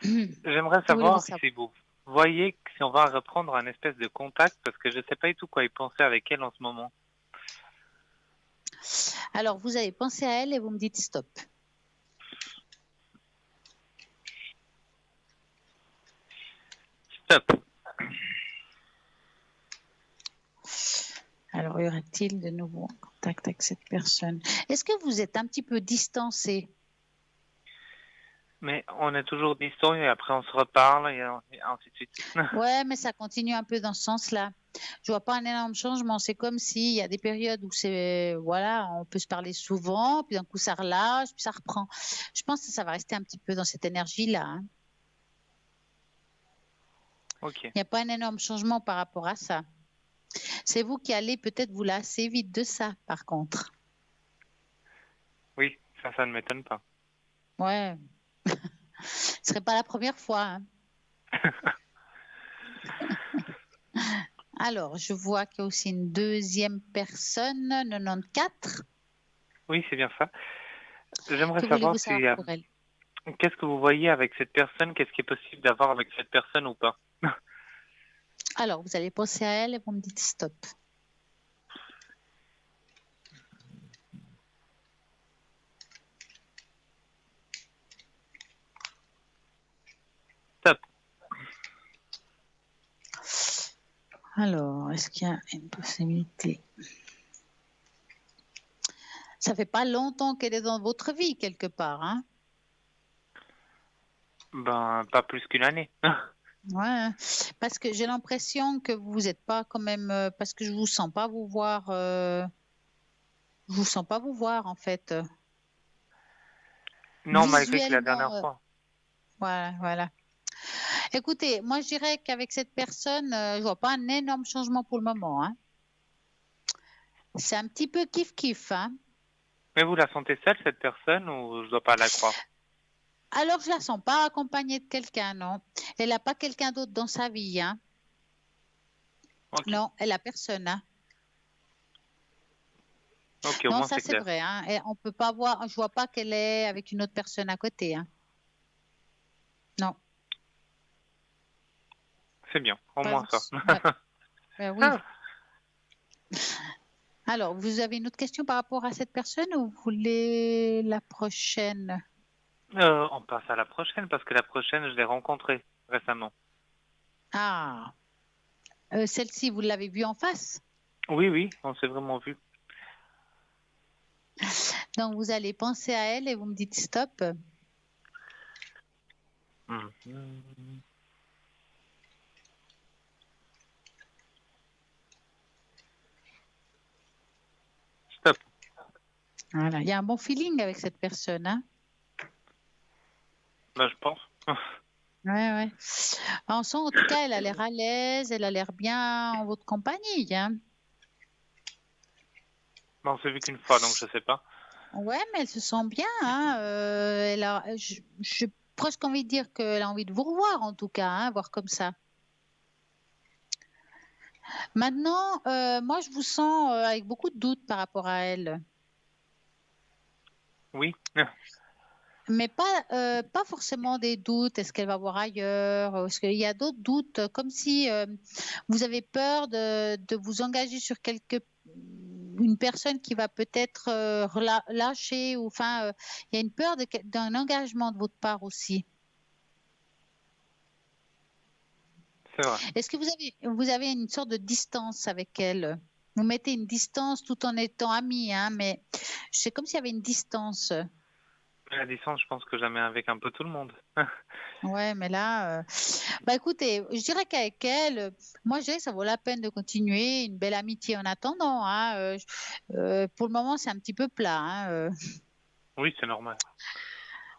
Que
J'aimerais
voulez-vous
savoir
savoir?
si vous voyez si on va reprendre un espèce de contact parce que je ne sais pas du tout quoi y penser avec elle en ce moment.
Alors, vous avez pensé à elle et vous me dites stop.
Stop.
Alors, y aura-t-il de nouveau un contact avec cette personne? Est-ce que vous êtes un petit peu distancé?
Mais on est toujours distants et après on se reparle et ainsi de suite.
Ouais, mais ça continue un peu dans ce sens-là. Je vois pas un énorme changement. C'est comme s'il y a des périodes où c'est, voilà, on peut se parler souvent, puis d'un coup ça relâche, puis ça reprend. Je pense que ça va rester un petit peu dans cette énergie-là, hein.
Ok.
Il n'y a pas un énorme changement par rapport à ça. C'est vous qui allez peut-être vous lasser vite de ça, par contre.
Oui, ça ne m'étonne pas.
Ouais. Ce serait pas la première fois, hein. Alors, je vois qu'il y a aussi une deuxième personne, 94.
Oui, c'est bien ça. J'aimerais
Que
savoir
voulez-vous
si
savoir pour elle?
qu'est-ce que vous voyez avec cette personne, qu'est-ce qui est possible d'avoir avec cette personne ou pas.
Alors, vous allez penser à elle et vous me dites stop.
Stop.
Alors, est-ce qu'il y a une possibilité? Ça fait pas longtemps qu'elle est dans votre vie, quelque part, hein?
Ben, pas plus qu'une année.
Ouais, parce que j'ai l'impression que vous n'êtes pas quand même, parce que je vous sens pas vous voir, je vous sens pas vous voir en fait.
Non, malgré que la
Visuellement,
dernière fois.
voilà, voilà. Écoutez, moi je dirais qu'avec cette personne, je vois pas un énorme changement pour le moment, hein. C'est un petit peu kiff-kiff, hein.
Mais vous la sentez seule, cette personne, ou je dois pas la croire?
Alors, je la sens pas accompagnée de quelqu'un, non. Elle n'a pas quelqu'un d'autre dans sa vie, hein.
Ok.
Non, elle a personne, hein.
Ok, au
Non,
moins
ça
c'est
c'est
clair.
vrai, hein. Et on peut pas voir, je vois pas qu'elle est avec une autre personne à côté, hein. Non,
C'est bien, au
pas
moins ça.
ouais. Oui. Alors, vous avez une autre question par rapport à cette personne ou vous voulez la prochaine?
On passe à la prochaine parce que la prochaine, je l'ai rencontrée récemment.
Ah, celle-ci, vous l'avez vue en face?
Oui, oui, on s'est vraiment vu.
Donc, vous allez penser à elle et vous me dites stop.
Mhm. Stop.
Voilà, il y a un bon feeling avec cette personne, hein?
Bah, je pense.
Ouais, ouais. En sent, en tout cas, elle a l'air à l'aise, elle a l'air bien en votre compagnie, hein.
Bah, on s'est vu qu'une fois, donc je sais pas.
Ouais, mais elle se sent bien, hein. J'ai presque envie de dire qu'elle a envie de vous revoir, en tout cas, hein, voir comme ça. Maintenant, moi, je vous sens avec beaucoup de doutes par rapport à elle.
Oui.
Mais pas forcément des doutes. Est-ce qu'elle va voir ailleurs? Est-ce qu'il y a d'autres doutes, comme si vous avez peur de vous engager sur une personne qui va peut-être lâcher, ou enfin, il y a une peur d'un engagement de votre part aussi.
C'est vrai.
Est-ce que vous avez une sorte de distance avec elle? Vous mettez une distance tout en étant amis, hein, mais c'est comme s'il y avait une distance.
La distance, je pense que jamais avec un peu tout le monde.
Ouais, mais là, bah écoutez, je dirais qu'avec elle, moi je dirais que ça vaut la peine de continuer une belle amitié en attendant, hein. Pour le moment, c'est un petit peu plat, hein.
Oui, c'est normal.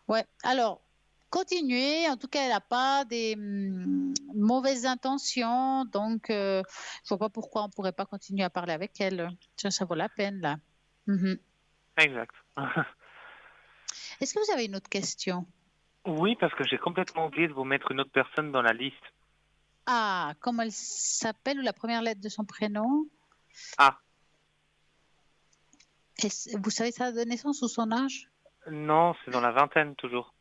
Ouais, alors, continuez. En tout cas, elle n'a pas des mauvaises intentions, donc je vois pas pourquoi on pourrait pas continuer à parler avec elle. Ça vaut la peine, là. Mhm.
Exact.
Est-ce que vous avez une autre question?
Oui, parce que j'ai complètement oublié de vous mettre une autre personne dans la liste.
Ah, comment elle s'appelle ou la première lettre de son prénom?
Ah,
Vous savez sa date de naissance ou son âge?
non, c'est dans la vingtaine toujours.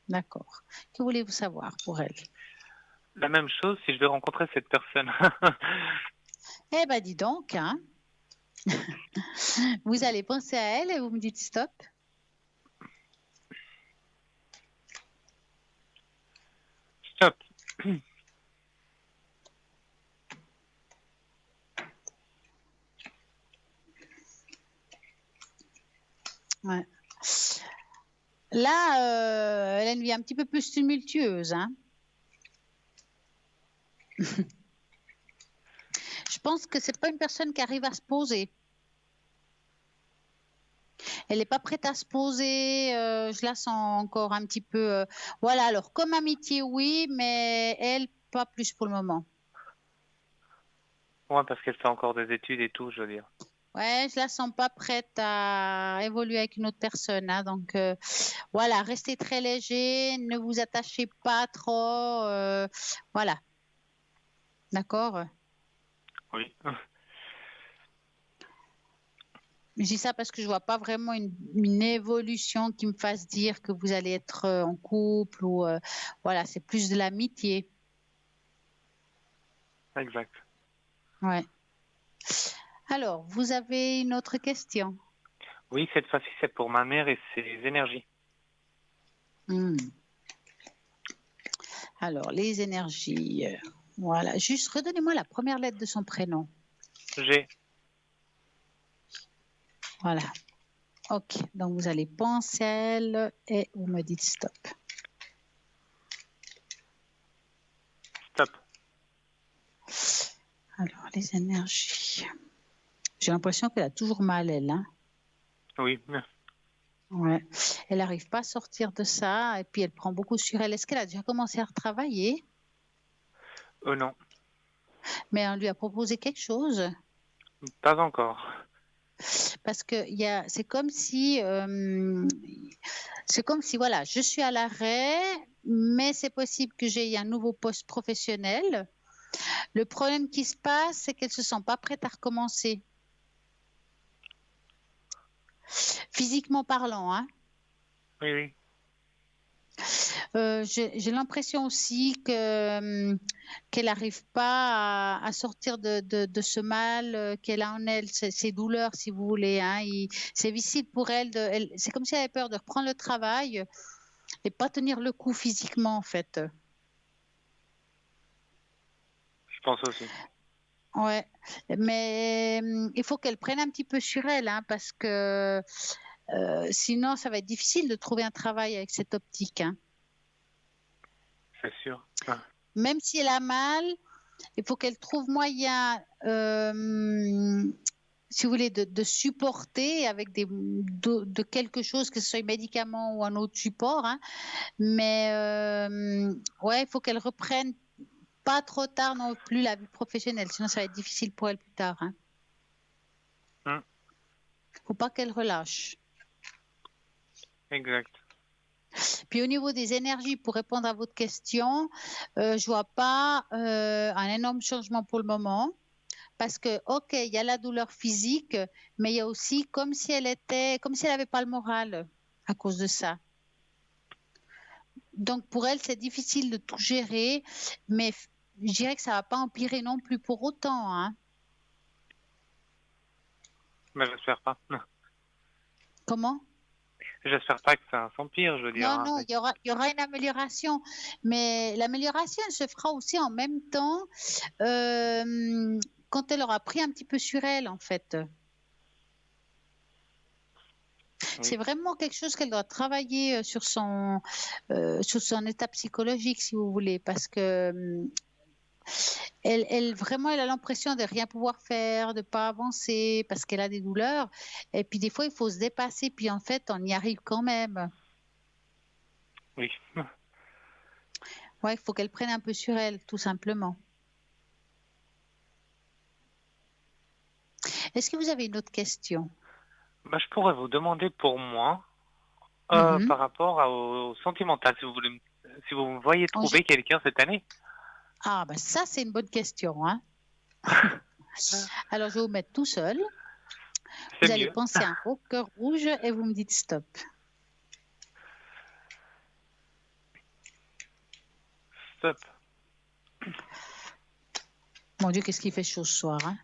D'accord. Que voulez-vous savoir pour elle?
La même chose si je vais rencontrer cette personne.
Eh ben, dis donc, hein. Vous allez penser à elle et vous me dites stop.
Stop.
Ouais. Là, elle a une vie un petit peu plus tumultueuse, hein. Je pense que c'est pas une personne qui arrive à se poser. Elle n'est pas prête à se poser. Je la sens encore un petit peu. Voilà. Alors, comme amitié, oui, mais elle, pas plus pour le moment.
Ouais, parce qu'elle fait encore des études et tout, je veux dire.
Ouais, je la sens pas prête à évoluer avec une autre personne, hein. Donc, voilà, restez très léger, ne vous attachez pas trop. Voilà. D'accord?
Oui.
Je dis ça parce que je vois pas vraiment une évolution qui me fasse dire que vous allez être en couple ou voilà, c'est plus de l'amitié.
Exact.
Ouais. Alors, vous avez une autre question?
Oui, cette fois-ci, c'est pour ma mère et ses énergies.
Alors, les énergies. Voilà. Juste redonnez-moi la première lettre de son prénom.
G.
Voilà. Ok. Donc, vous allez penser à elle et vous me dites stop.
Stop.
Alors, les énergies. J'ai l'impression qu'elle a toujours mal, elle, hein?
Oui.
Ouais. Elle n'arrive pas à sortir de ça et puis elle prend beaucoup sur elle. Est-ce qu'elle a déjà commencé à retravailler?
Non.
Mais on lui a proposé quelque chose
Pas encore.
parce que c'est comme si voilà, je suis à l'arrêt, mais c'est possible que j'aie un nouveau poste professionnel. Le problème qui se passe, c'est qu'elle se sent pas prête à recommencer. Physiquement parlant, hein.
Oui, oui.
J'ai l'impression aussi qu'elle n'arrive pas à sortir de ce mal qu'elle a en elle, ces douleurs, si vous voulez, hein. C'est difficile pour elle. C'est comme si elle avait peur de reprendre le travail et pas tenir le coup physiquement, en fait.
Je pense aussi.
Ouais, mais il faut qu'elle prenne un petit peu sur elle, hein, parce que sinon, ça va être difficile de trouver un travail avec cette optique, hein.
C'est sûr. Ah.
Même si elle a mal, il faut qu'elle trouve moyen, si vous voulez, de supporter avec de quelque chose, que ce soit un médicament ou un autre support, hein. Mais ouais, il faut qu'elle reprenne pas trop tard non plus la vie professionnelle, sinon ça va être difficile pour elle plus tard, hein. Faut pas qu'elle relâche.
Exact.
Puis au niveau des énergies, pour répondre à votre question, je vois pas un énorme changement pour le moment. Parce que, ok, il y a la douleur physique, mais il y a aussi comme si elle n'avait pas le moral à cause de ça. Donc pour elle, c'est difficile de tout gérer, mais je dirais que ça va pas empirer non plus pour autant, hein.
Mais j'espère pas.
Comment?
J'espère pas que ça s'empire, je veux dire.
Non, non, il y aura une amélioration, mais l'amélioration elle se fera aussi en même temps quand elle aura pris un petit peu sur elle, en fait. C'est vraiment quelque chose qu'elle doit travailler sur son état psychologique, si vous voulez, parce que vraiment, elle a l'impression de rien pouvoir faire, de pas avancer, parce qu'elle a des douleurs. Et puis des fois, il faut se dépasser, puis en fait, on y arrive quand même.
Oui.
Ouais, il faut qu'elle prenne un peu sur elle, tout simplement. Est-ce que vous avez une autre question?
Bah, je pourrais vous demander pour moi, par rapport au sentimental, si vous me voyez trouver quelqu'un cette année.
Ah, ben ça, c'est une bonne question, hein. Alors, je vais vous mettre tout seul. Vous allez penser à un gros cœur rouge et vous me dites stop.
Stop.
Mon Dieu, qu'est-ce qu'il fait chaud ce soir, hein?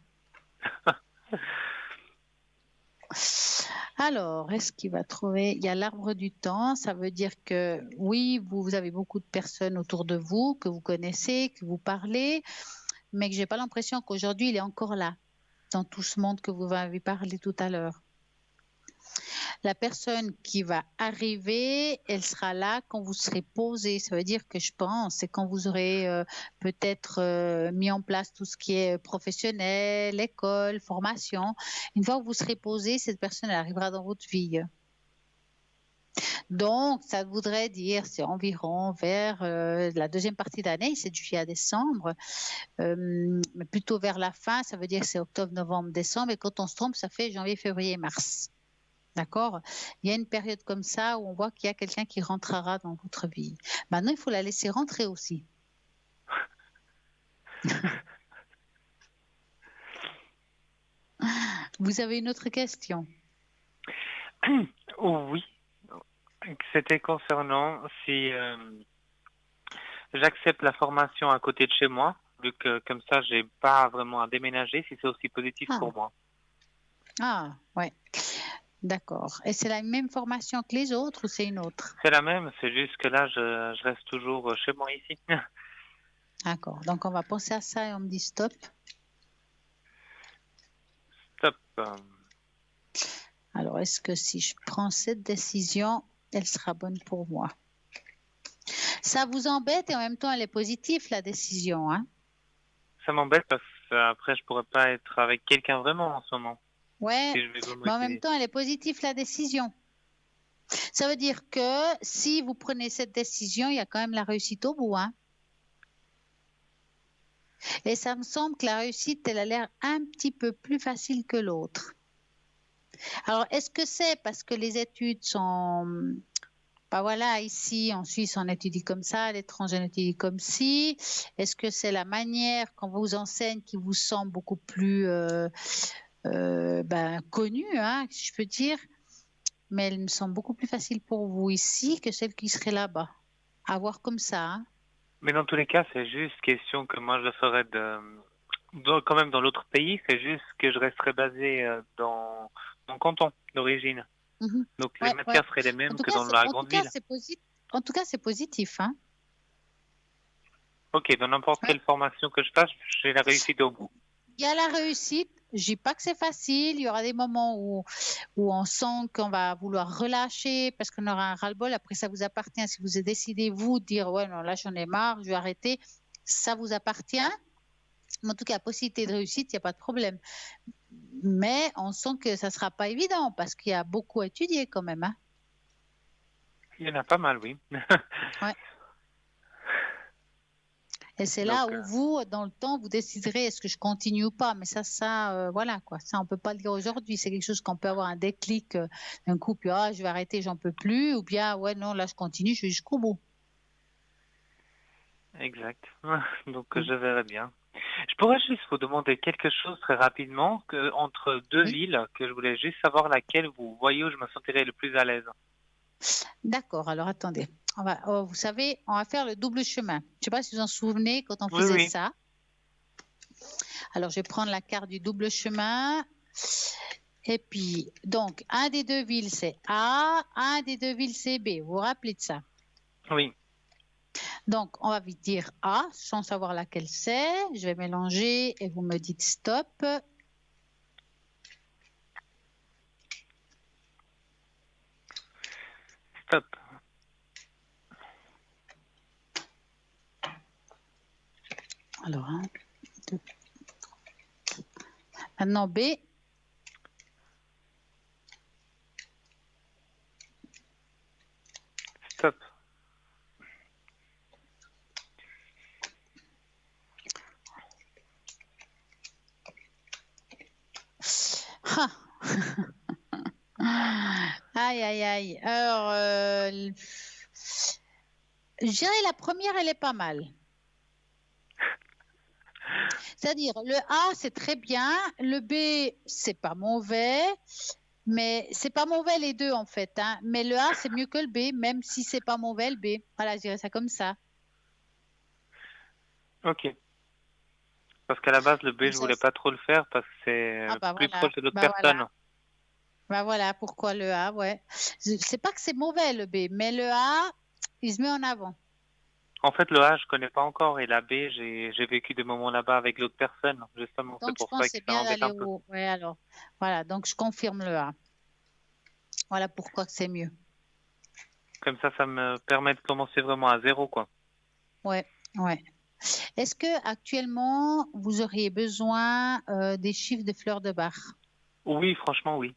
Alors, est-ce qu'il va trouver? Il y a l'arbre du temps, ça veut dire que oui, vous avez beaucoup de personnes autour de vous que vous connaissez, que vous parlez, mais que j'ai pas l'impression qu'aujourd'hui il est encore là, dans tout ce monde que vous m'avez parlé tout à l'heure. La personne qui va arriver, elle sera là quand vous serez posé. Ça veut dire que je pense, c'est quand vous aurez peut-être mis en place tout ce qui est professionnel, école, formation. Une fois que vous serez posé, cette personne elle arrivera dans votre vie. Donc, ça voudrait dire, c'est environ vers la deuxième partie d'année, c'est de juillet à décembre, mais plutôt vers la fin, ça veut dire que c'est octobre, novembre, décembre, et quand on se trompe, ça fait janvier, février, mars. D'accord? Il y a une période comme ça où on voit qu'il y a quelqu'un qui rentrera dans votre vie. Maintenant, il faut la laisser rentrer aussi. Vous avez une autre question?
Oui. C'était concernant si j'accepte la formation à côté de chez moi, vu que comme ça, j'ai pas vraiment à déménager, si c'est aussi positif pour moi.
Ah, ouais. D'accord. Et c'est la même formation que les autres ou c'est une autre?
C'est la même, c'est juste que là, je reste toujours chez moi ici.
D'accord. Donc, on va penser à ça et on me dit stop.
Stop.
Alors, est-ce que si je prends cette décision, elle sera bonne pour moi? Ça vous embête et en même temps, elle est positive, la décision, hein?
Ça m'embête parce qu'après, je pourrais pas être avec quelqu'un vraiment en ce moment.
Ouais, mais en même temps, elle est positive, la décision. Ça veut dire que si vous prenez cette décision, il y a quand même la réussite au bout, hein? Et ça me semble que la réussite, elle a l'air un petit peu plus facile que l'autre. Alors, est-ce que c'est parce que les études sont... Ben voilà, ici, en Suisse, on étudie comme ça, à l'étranger, on étudie comme ci. Est-ce que c'est la manière qu'on vous enseigne qui vous semble beaucoup plus connue, hein, si je peux dire? Mais elle me semble beaucoup plus facile pour vous ici que celle qui serait là-bas. À voir comme ça, hein?
Mais dans tous les cas, c'est juste question que moi, je le ferais quand même dans l'autre pays. C'est juste que je resterai basé dans mon canton d'origine. Donc, les matières seraient les mêmes que dans la grande ville.
En tout cas, c'est positif, hein?
Ok, dans n'importe quelle formation que je fasse, j'ai la réussite au bout.
Il y a la réussite. Je dis pas que c'est facile. Il y aura des moments où on sent qu'on va vouloir relâcher parce qu'on aura un ras-le-bol. Après, ça vous appartient. Si vous décidez, vous, de dire, ouais, non, là, j'en ai marre, je vais arrêter, ça vous appartient. Mais en tout cas, possibilité de réussite, il n'y a pas de problème. Mais on sent que ça ne sera pas évident parce qu'il y a beaucoup à étudier quand même, hein?
Il y en a pas mal, oui.
Ouais. Et c'est là où vous, dans le temps, vous déciderez est-ce que je continue ou pas. Mais ça, voilà quoi. Ça, on peut pas le dire aujourd'hui. C'est quelque chose qu'on peut avoir un déclic d'un coup, puis je vais arrêter, j'en peux plus. Ou bien, ouais, non, là, je continue, je vais jusqu'au bout.
Exact. Donc, je verrai bien. Je pourrais juste vous demander quelque chose très rapidement, entre deux villes, que je voulais juste savoir laquelle vous voyez où je me sentirais le plus à l'aise.
D'accord, alors attendez. Vous savez, on va faire le double chemin. Je ne sais pas si vous en souvenez quand on faisait ça. Alors, je vais prendre la carte du double chemin. Et puis, donc, un des deux villes, c'est A, un des deux villes, c'est B. Vous vous rappelez de ça?
Oui.
Donc, on va vite dire A, sans savoir laquelle c'est. Je vais mélanger et vous me dites stop.
Stop.
Alors, 1, 2. Maintenant, B.
Stop.
Ah. Aïe, aïe, aïe. Alors, je dirais la première, elle est pas mal. C'est-à-dire, le A, c'est très bien. Le B, c'est pas mauvais. Mais c'est pas mauvais les deux, en fait. Hein. Mais le A, c'est mieux que le B, même si c'est pas mauvais le B. Voilà, je dirais ça comme ça.
Ok. Parce qu'à la base, le B,
Comme
je
ça,
voulais pas trop le faire parce que c'est plus
voilà.
proche de l'autre
Bah
personne.
voilà. Bah voilà, pourquoi le A, ouais. C'est pas que c'est mauvais le B, mais le A, il se met en avant.
En fait, le A, je connais pas encore, et la B, j'ai vécu des moments là-bas avec l'autre personne. Justement, c'est
Donc, je
pour
pense
ça
que
que
c'est
ça
bien
embête
d'aller
un peu.
au... Ouais, alors, voilà, donc je confirme le A. Voilà pourquoi c'est mieux.
Comme ça me permet de commencer vraiment à zéro, quoi.
Ouais, ouais. Est-ce que actuellement vous auriez besoin des chiffres de fleurs de bar?
Oui, franchement, oui.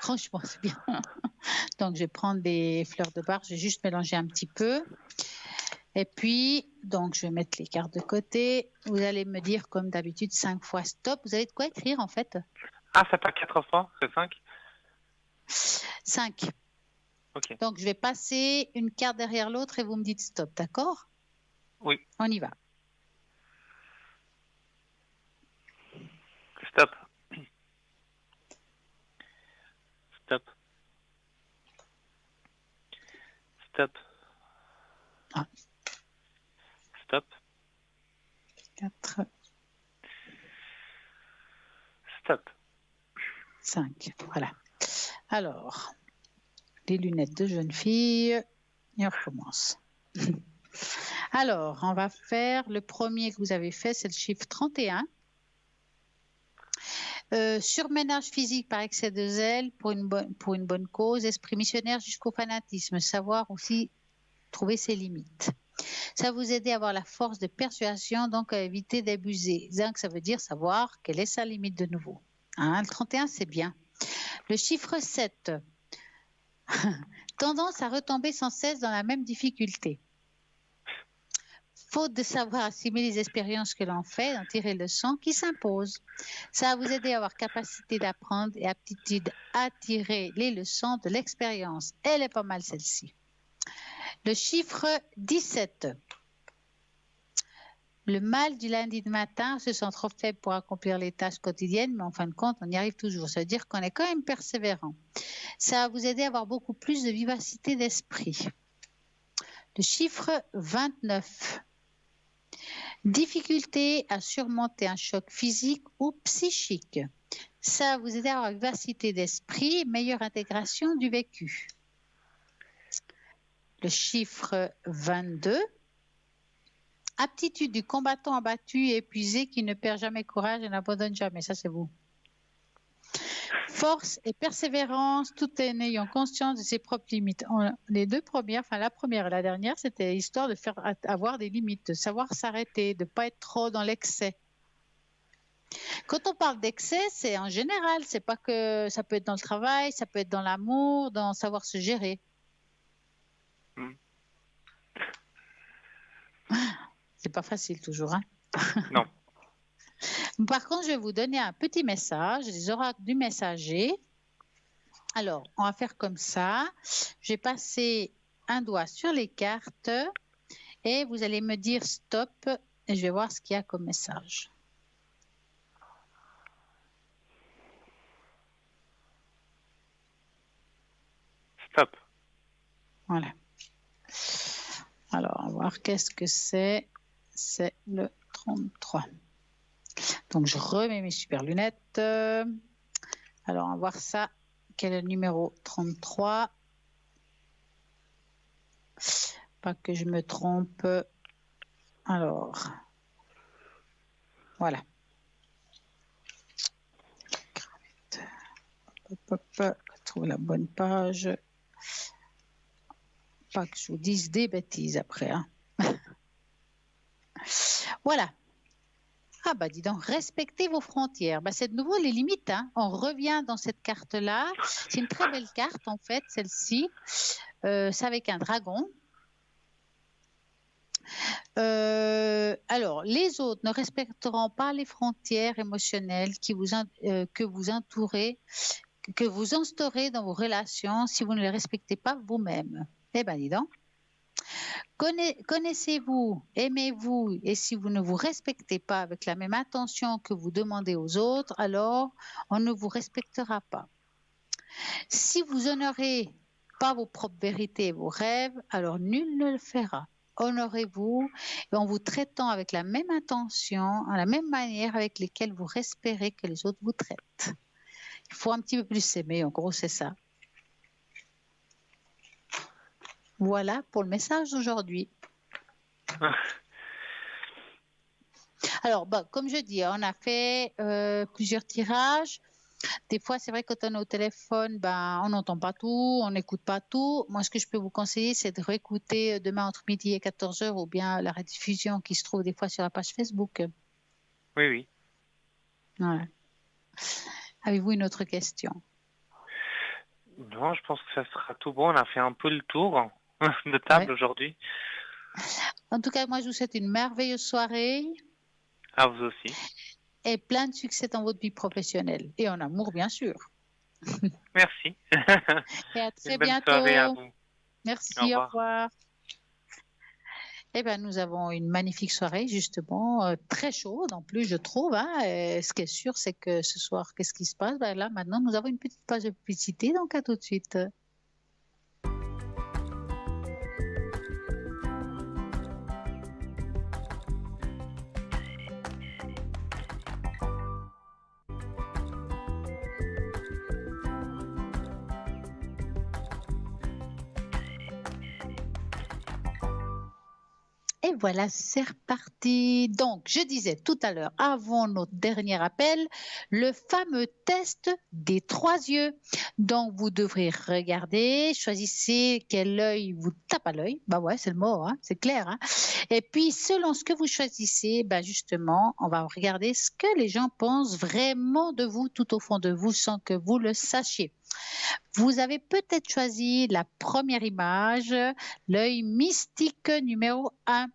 Franchement, c'est bien. Donc, je vais prendre des fleurs de bar. Je vais juste mélanger un petit peu. Et puis, donc, je vais mettre les cartes de côté. Vous allez me dire, comme d'habitude, 5 fois stop. Vous avez de quoi écrire, en fait?
Ah, c'est pas 4 fois, c'est 5?
5.
Ok.
Donc, je vais passer une carte derrière l'autre et vous me dites stop, d'accord?
Oui.
On y va.
Stop. Stop. Stop.
Ah.
Stop.
4,
Stop.
5. Voilà. Alors, les lunettes de jeune fille. Et on recommence. Alors, on va faire le premier que vous avez fait, c'est le chiffre 31. Surménage physique par excès de zèle pour une bonne cause, esprit missionnaire jusqu'au fanatisme, savoir aussi trouver ses limites. Ça va vous aider à avoir la force de persuasion, donc à éviter d'abuser. Donc, ça veut dire savoir quelle est sa limite de nouveau. Hein, le 31, c'est bien. Le chiffre 7, tendance à retomber sans cesse dans la même difficulté. Faute de savoir assimiler les expériences que l'on fait, d'en tirer le leçon qui s'impose. Ça va vous aider à avoir capacité d'apprendre et aptitude à tirer les leçons de l'expérience. Elle est pas mal celle-ci. Le chiffre 17. Le mal du lundi de matin se sent trop faible pour accomplir les tâches quotidiennes, mais en fin de compte, on y arrive toujours. Ça veut dire qu'on est quand même persévérant. Ça va vous aider à avoir beaucoup plus de vivacité d'esprit. Le chiffre 29. Difficulté à surmonter un choc physique ou psychique. Ça va vous aider à avoir une vivacité d'esprit, meilleure intégration du vécu. Le chiffre 22. Aptitude du combattant abattu et épuisé qui ne perd jamais courage et n'abandonne jamais. Ça, c'est vous. Force et persévérance, tout en ayant conscience de ses propres limites. Les deux premières, enfin la première et la dernière, c'était histoire de faire avoir des limites, de savoir s'arrêter, de ne pas être trop dans l'excès. Quand on parle d'excès, c'est en général, c'est pas que ça peut être dans le travail, ça peut être dans l'amour, dans savoir se gérer. C'est pas facile toujours, hein?
Non.
Par contre, je vais vous donner un petit message, les oracles du messager. Alors, on va faire comme ça. Je vais passer un doigt sur les cartes et vous allez me dire stop et je vais voir ce qu'il y a comme message.
Stop.
Voilà. Alors, on va voir qu'est-ce que c'est. C'est le 33. Donc, je remets mes super lunettes. Alors, on va voir ça. Quel est le numéro 33? Pas que je me trompe. Alors, voilà. Trouve la bonne page. Pas que je vous dise des bêtises après. Hein. Voilà. Ah bah dis donc, respectez vos frontières. Bah, c'est de nouveau les limites. Hein. On revient dans cette carte-là. C'est une très belle carte en fait, celle-ci. C'est avec un dragon. Alors, les autres ne respecteront pas les frontières émotionnelles que vous entourez, que vous instaurez dans vos relations si vous ne les respectez pas vous-même. Eh bien, dis donc. Connaissez-vous, aimez-vous, et si vous ne vous respectez pas avec la même attention que vous demandez aux autres, alors on ne vous respectera pas. Si vous honorez pas vos propres vérités et vos rêves, alors nul ne le fera. Honorez-vous en vous traitant avec la même attention, à la même manière avec laquelle vous espérez que les autres vous traitent. Il faut un petit peu plus s'aimer, en gros, c'est ça. Voilà pour le message d'aujourd'hui. Alors, bah, comme je dis, on a fait plusieurs tirages. Des fois, c'est vrai que quand on est au téléphone, ben, on n'entend pas tout, on n'écoute pas tout. Moi, ce que je peux vous conseiller, c'est de réécouter demain entre midi et 14h ou bien la rediffusion qui se trouve des fois sur la page Facebook.
Oui, oui.
Voilà. Avez-vous une autre question?
Non, je pense que ça sera tout bon. On a fait un peu le tour de table aujourd'hui.
En tout cas, moi, je vous souhaite une merveilleuse soirée.
À vous aussi.
Et plein de succès dans votre vie professionnelle. Et en amour, bien sûr.
Merci.
Et à très
une bonne
bientôt.
soirée à vous.
Merci, au revoir. Eh bien, nous avons une magnifique soirée, justement, très chaude en plus, je trouve. Hein. Et ce qui est sûr, c'est que ce soir, qu'est-ce qui se passe? Ben là, maintenant, nous avons une petite page de publicité, donc à tout de suite. Et voilà, c'est reparti. Donc, je disais tout à l'heure, avant notre dernier appel, le fameux test des 3 yeux. Donc, vous devrez regarder, choisissez quel œil vous tape à l'œil. Bah ouais, c'est le mot, hein, c'est clair. Hein. Et puis, selon ce que vous choisissez, bah justement, on va regarder ce que les gens pensent vraiment de vous, tout au fond de vous, sans que vous le sachiez. Vous avez peut-être choisi la première image, l'œil mystique numéro 1.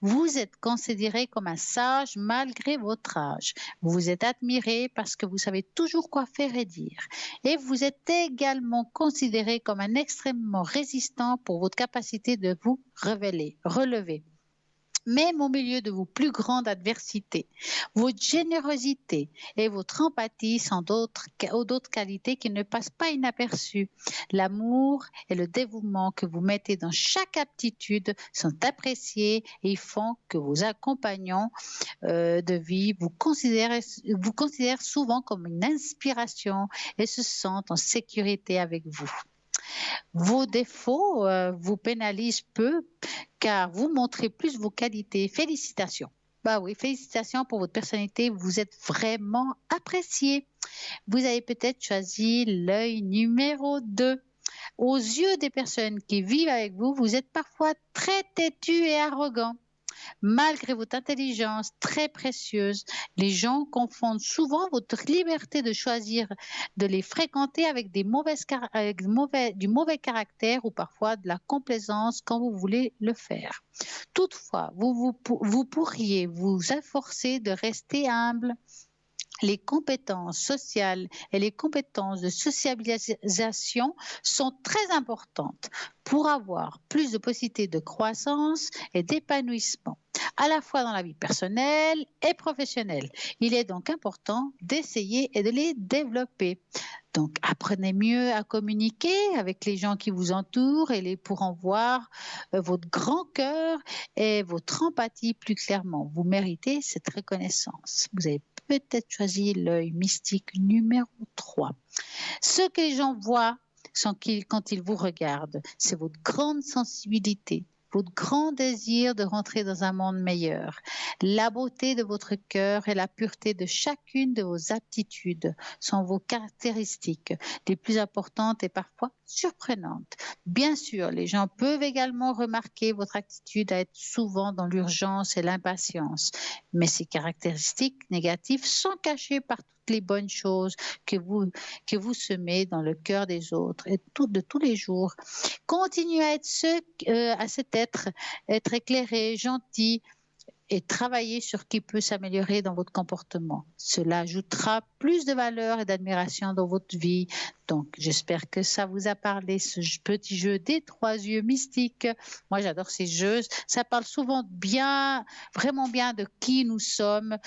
Vous êtes considéré comme un sage malgré votre âge. Vous êtes admiré parce que vous savez toujours quoi faire et dire. Et vous êtes également considéré comme un extrêmement résistant pour votre capacité de vous relever. Même au milieu de vos plus grandes adversités, votre générosité et votre empathie sont d'autres qualités qui ne passent pas inaperçues. L'amour et le dévouement que vous mettez dans chaque aptitude sont appréciés et font que vos compagnons de vie vous considèrent souvent comme une inspiration et se sentent en sécurité avec vous. Vos défauts vous pénalisent peu car vous montrez plus vos qualités. Félicitations. Bah oui, félicitations pour votre personnalité. Vous êtes vraiment apprécié. Vous avez peut-être choisi l'œil numéro 2. Aux yeux des personnes qui vivent avec vous, vous êtes parfois très têtu et arrogant. Malgré votre intelligence très précieuse, les gens confondent souvent votre liberté de choisir de les fréquenter avec du mauvais caractère ou parfois de la complaisance quand vous voulez le faire. Toutefois, vous pourriez vous efforcer de rester humble. Les compétences sociales et les compétences de sociabilisation sont très importantes pour avoir plus de possibilités de croissance et d'épanouissement, à la fois dans la vie personnelle et professionnelle. Il est donc important d'essayer et de les développer. Donc, apprenez mieux à communiquer avec les gens qui vous entourent pour en voir votre grand cœur et votre empathie plus clairement. Vous méritez cette reconnaissance. Vous avez peut-être choisi l'œil mystique numéro 3. Ce que les gens voient quand ils vous regardent, c'est votre grande sensibilité, votre grand désir de rentrer dans un monde meilleur, la beauté de votre cœur et la pureté de chacune de vos aptitudes sont vos caractéristiques les plus importantes et parfois surprenantes. Bien sûr, les gens peuvent également remarquer votre attitude à être souvent dans l'urgence et l'impatience, mais ces caractéristiques négatives sont cachées par toutes les bonnes choses que vous semez dans le cœur des autres et de tous les jours. Continuez à être à cet être éclairé, gentil, et travailler sur qui peut s'améliorer dans votre comportement. Cela ajoutera plus de valeur et d'admiration dans votre vie. Donc, j'espère que ça vous a parlé, ce petit jeu des 3 yeux mystiques. Moi, j'adore ces jeux. Ça parle souvent bien, vraiment bien de qui nous sommes,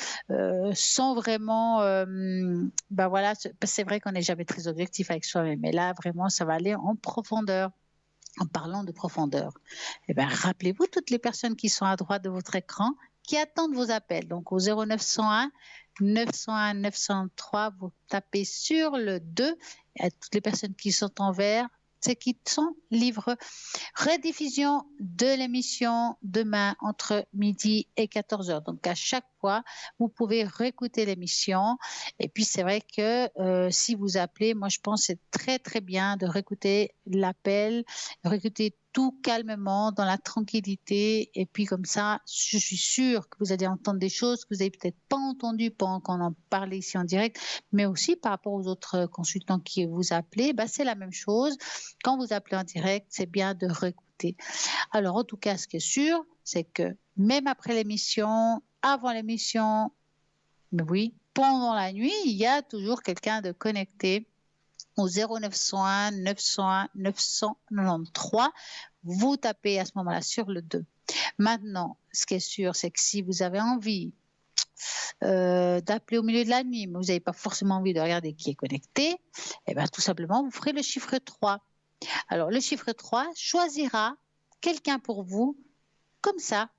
sans vraiment... ben voilà, c'est vrai qu'on n'est jamais très objectif avec soi-même, mais là, vraiment, ça va aller en profondeur. En parlant de profondeur, eh bien, rappelez-vous toutes les personnes qui sont à droite de votre écran qui attendent vos appels. Donc, au 0901 901 903, vous tapez sur le 2. Et toutes les personnes qui sont en vert, c'est qui sont livres. Rediffusion de l'émission demain entre midi et 14h. Donc, à chaque fois, vous pouvez réécouter l'émission. Et puis, c'est vrai que si vous appelez, moi, je pense que c'est très, très bien de réécouter l'appel, de réécouter tout calmement, dans la tranquillité. Et puis, comme ça, je suis sûre que vous allez entendre des choses que vous n'avez peut-être pas entendues pendant qu'on en parlait ici en direct, mais aussi par rapport aux autres consultants qui vous appelaient, bah, c'est la même chose. Quand vous appelez en direct, c'est bien de réécouter. Alors, en tout cas, ce qui est sûr, c'est que même après l'émission, avant l'émission, mais oui, pendant la nuit, il y a toujours quelqu'un de connecté au 0901 901 993. Vous tapez à ce moment-là sur le 2. Maintenant, ce qui est sûr, c'est que si vous avez envie d'appeler au milieu de la nuit, mais vous n'avez pas forcément envie de regarder qui est connecté, eh bien, tout simplement, vous ferez le chiffre 3. Alors, le chiffre 3 choisira quelqu'un pour vous, comme ça,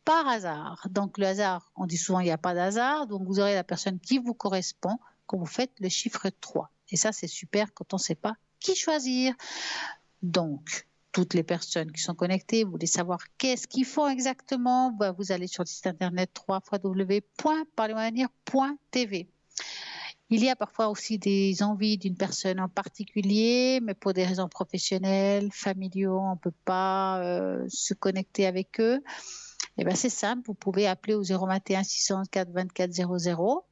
par hasard. Donc, le hasard, on dit souvent il n'y a pas d'hasard, donc vous aurez la personne qui vous correspond quand vous faites le chiffre 3. Et ça, c'est super quand on ne sait pas qui choisir. Donc, toutes les personnes qui sont connectées, vous voulez savoir qu'est-ce qu'ils font exactement, ben, vous allez sur le site internet www.parlemosavenir.tv. Il y a parfois aussi des envies d'une personne en particulier, mais pour des raisons professionnelles, familiaux, on ne peut pas se connecter avec eux. Eh bien, c'est simple, vous pouvez appeler au 021 604 24 00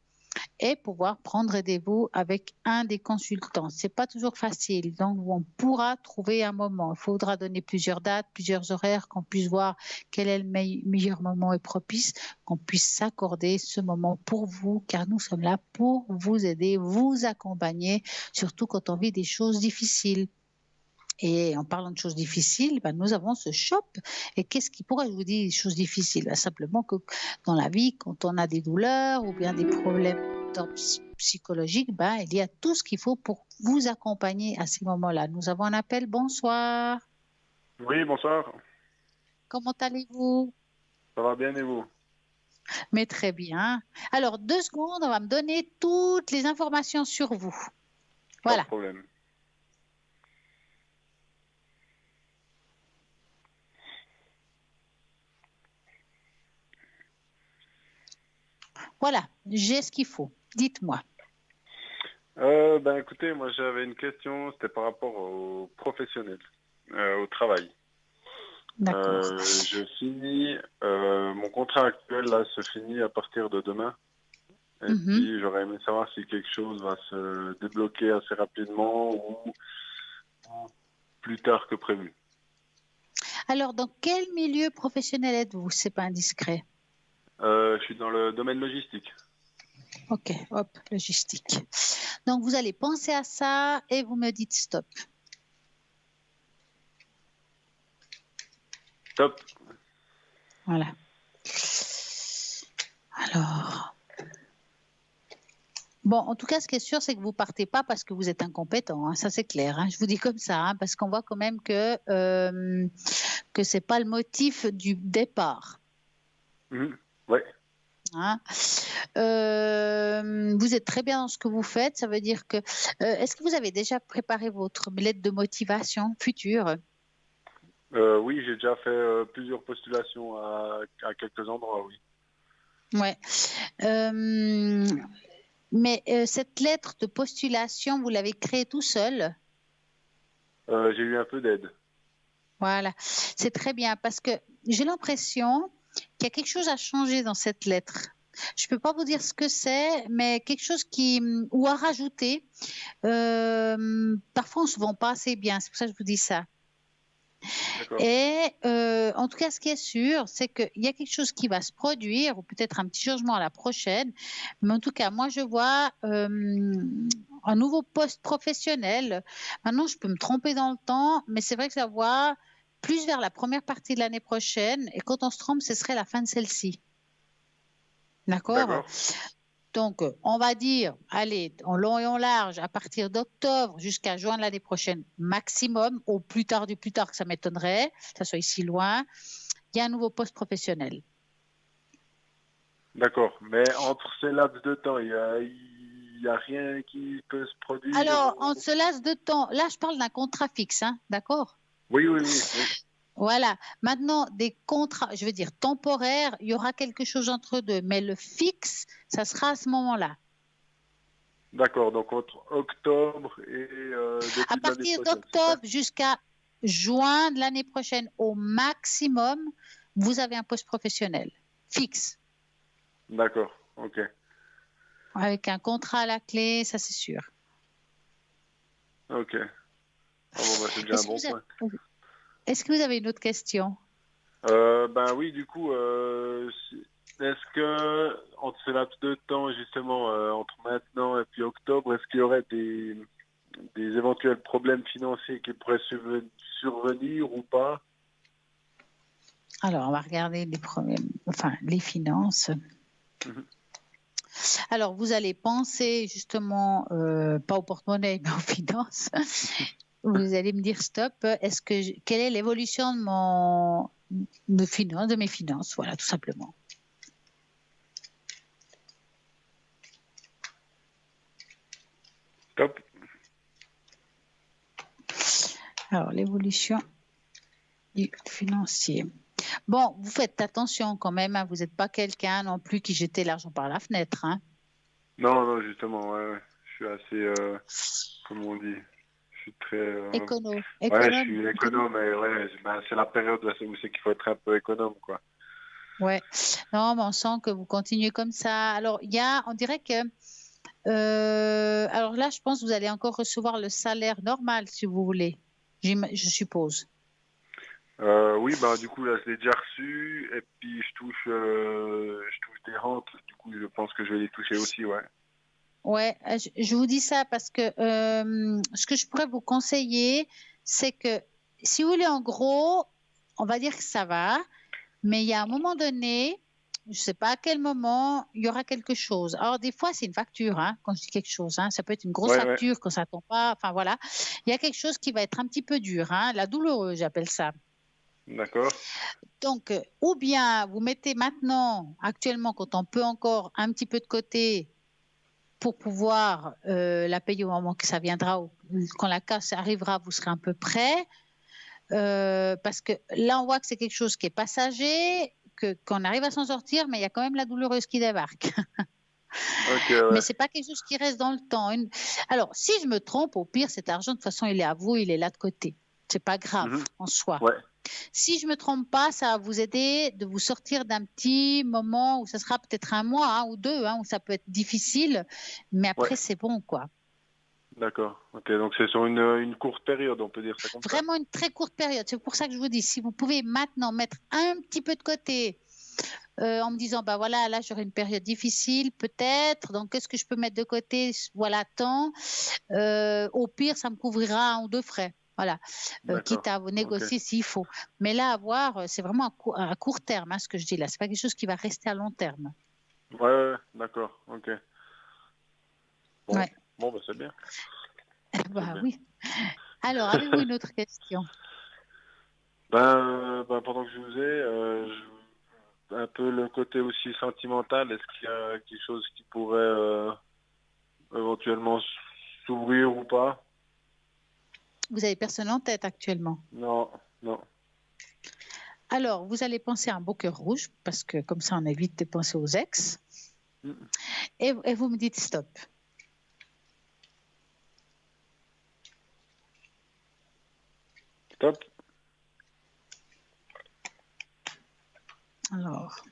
et pouvoir prendre rendez-vous avec un des consultants. Ce n'est pas toujours facile, donc on pourra trouver un moment. Il faudra donner plusieurs dates, plusieurs horaires, qu'on puisse voir quel est le meilleur moment et propice, qu'on puisse s'accorder ce moment pour vous, car nous sommes là pour vous aider, vous accompagner, surtout quand on vit des choses difficiles. Et en parlant de choses difficiles, ben, nous avons ce shop. Et pourquoi je vous dis des choses difficiles? Ben, simplement que dans la vie, quand on a des douleurs ou bien des problèmes psychologiques, ben, il y a tout ce qu'il faut pour vous accompagner à ces moments-là. Nous avons un appel. Bonsoir.
Oui, bonsoir.
Comment allez-vous?
Ça va bien et vous?
Mais très bien. Alors, 2 secondes, on va me donner toutes les informations sur vous. Voilà.
Pas de problème.
Voilà, j'ai ce qu'il faut. Dites-moi.
Ben écoutez, moi j'avais une question, c'était par rapport aux professionnels, au travail.
D'accord.
Je finis, mon contrat actuel là se finit à partir de demain. Et puis j'aurais aimé savoir si quelque chose va se débloquer assez rapidement ou plus tard que prévu.
Alors, dans quel milieu professionnel êtes-vous? C'est pas indiscret.
Je suis dans le domaine logistique.
Ok, hop, logistique. Donc, vous allez penser à ça et vous me dites stop.
Top.
Voilà. Alors. Bon, en tout cas, ce qui est sûr, c'est que vous ne partez pas parce que vous êtes incompétent. Hein, ça, c'est clair. Hein, je vous dis comme ça, hein, parce qu'on voit quand même que ce n'est pas le motif du départ.
Oui.
Hein. Vous êtes très bien dans ce que vous faites. Ça veut dire que... est-ce que vous avez déjà préparé votre lettre de motivation future?
Oui, j'ai déjà fait plusieurs postulations à quelques endroits, oui.
Ouais. Mais cette lettre de postulation, vous l'avez créée tout seul?
J'ai eu un peu d'aide.
Voilà, c'est très bien parce que j'ai l'impression qu'il y a quelque chose à changer dans cette lettre. Je ne peux pas vous dire ce que c'est, mais quelque chose ou à rajouter. Parfois, on ne se vend pas assez bien, c'est pour ça que je vous dis ça.
D'accord.
Et en tout cas, ce qui est sûr, c'est qu'il y a quelque chose qui va se produire, ou peut-être un petit changement à la prochaine. Mais en tout cas, moi, je vois un nouveau poste professionnel. Maintenant, je peux me tromper dans le temps, mais c'est vrai que je la vois plus vers la première partie de l'année prochaine. Et quand on se trompe, ce serait la fin de celle-ci. D'accord?
D'accord.
Donc, on va dire, allez, en long et en large, à partir d'octobre jusqu'à juin de l'année prochaine, maximum, au plus tard du plus tard, que ça m'étonnerait, que ça soit ici loin, il y a un nouveau poste professionnel.
D'accord. Mais entre ces laps de temps, il y a rien qui peut se produire
Alors, en
ou...
ce laps de temps, là, je parle d'un contrat fixe, hein, d'accord?
Oui, oui, oui, oui.
Voilà. Maintenant, des contrats, je veux dire temporaires, il y aura quelque chose entre deux, mais le fixe, ça sera à ce moment-là.
D'accord. Donc entre octobre et
À
début de l'année
partir
prochaine, c'est ça?
d'octobre jusqu'à juin de l'année prochaine, au maximum, vous avez un poste professionnel fixe,
D'accord. Ok.
avec un contrat à la clé, ça c'est sûr.
Ok. Ah bon, bah, c'est déjà un
Est-ce que
bon point.
est-ce que vous avez une autre question?
Ben oui, du coup, est-ce que entre ce laps de temps, justement, entre maintenant et puis octobre, est-ce qu'il y aurait des éventuels problèmes financiers qui pourraient survenir ou pas?
Alors, on va regarder les problèmes, enfin, les finances.
Mhm.
Alors, vous allez penser justement, pas au porte-monnaie, mais aux finances. Vous allez me dire stop. Quelle est l'évolution de mes finances? Voilà, tout simplement.
Top.
Alors, l'évolution du financier. Bon, vous faites attention quand même, hein, vous n'êtes pas quelqu'un non plus qui jetait l'argent par la fenêtre, hein.
Non, non, justement, ouais, ouais. Je suis assez, comment on dit, je suis très, ouais, je suis
Économe.
économe, mais ouais, ben, c'est la période où c'est qu'il faut être un peu économe, quoi.
Ouais. Non, mais on sent que vous continuez comme ça. Alors, on dirait que, alors là, je pense que vous allez encore recevoir le salaire normal, si vous voulez, je suppose.
Oui, bah du coup là je l'ai déjà reçu et puis je touche des rentes. Du coup je pense que je vais les toucher aussi, ouais.
Ouais, je vous dis ça parce que ce que je pourrais vous conseiller, c'est que si vous voulez, en gros, on va dire que ça va, mais il y a un moment donné, je ne sais pas à quel moment, il y aura quelque chose. Alors, des fois, c'est une facture, hein, quand je dis quelque chose, hein, ça peut être une grosse
Ouais, ouais,
facture quand ça ne tombe pas, enfin voilà. Il y a quelque chose qui va être un petit peu dur, hein, la douloureuse, j'appelle ça.
d'accord.
Donc, ou bien vous mettez maintenant, actuellement, quand on peut encore un petit peu de côté pour pouvoir la payer au moment que ça viendra, ou quand la casse arrivera, vous serez un peu prêt. Parce que là, on voit que c'est quelque chose qui est passager, qu'on arrive à s'en sortir, mais il y a quand même la douloureuse qui débarque.
Ok,
Mais
ouais.
c'est pas quelque chose qui reste dans le temps. Alors, si je me trompe, au pire, cet argent, de toute façon, il est à vous, il est là de côté. C'est pas grave
Mhm.
en soi.
Ouais,
Si je me trompe pas, ça va vous aider de vous sortir d'un petit moment où ça sera peut-être un mois, hein, ou deux, hein, où ça peut être difficile, mais
ouais,
après, c'est bon, quoi.
d'accord. Ok, donc c'est sur une courte période, on peut dire ça comme ça.
Vraiment une très courte période. C'est pour ça que je vous dis, si vous pouvez maintenant mettre un petit peu de côté, en me disant, bah voilà, là j'aurai une période difficile, peut-être, donc qu'est-ce que je peux mettre de côté? Voilà, tant. Au pire, ça me couvrira un ou deux frais. Voilà, quitte
D'accord.
à vous
Ok.
négocier s'il faut. Mais là, à voir, c'est vraiment à court terme, hein, ce que je dis là. C'est pas quelque chose qui va rester à long terme.
Ouais, ouais, d'accord. Ok. Bon,
Ouais,
bon, bah c'est bien, c'est
bah
bien.
oui. Alors, avez-vous une autre question?
Ben, pendant que je vous ai, un peu le côté aussi sentimental, est-ce qu'il y a quelque chose qui pourrait éventuellement s'ouvrir ou pas?
Vous avez personne en tête actuellement?
Non, non.
Alors, vous allez penser à un beau cœur rouge, parce que comme ça, on évite de penser aux ex. Et vous me dites stop.
Stop.
Alors.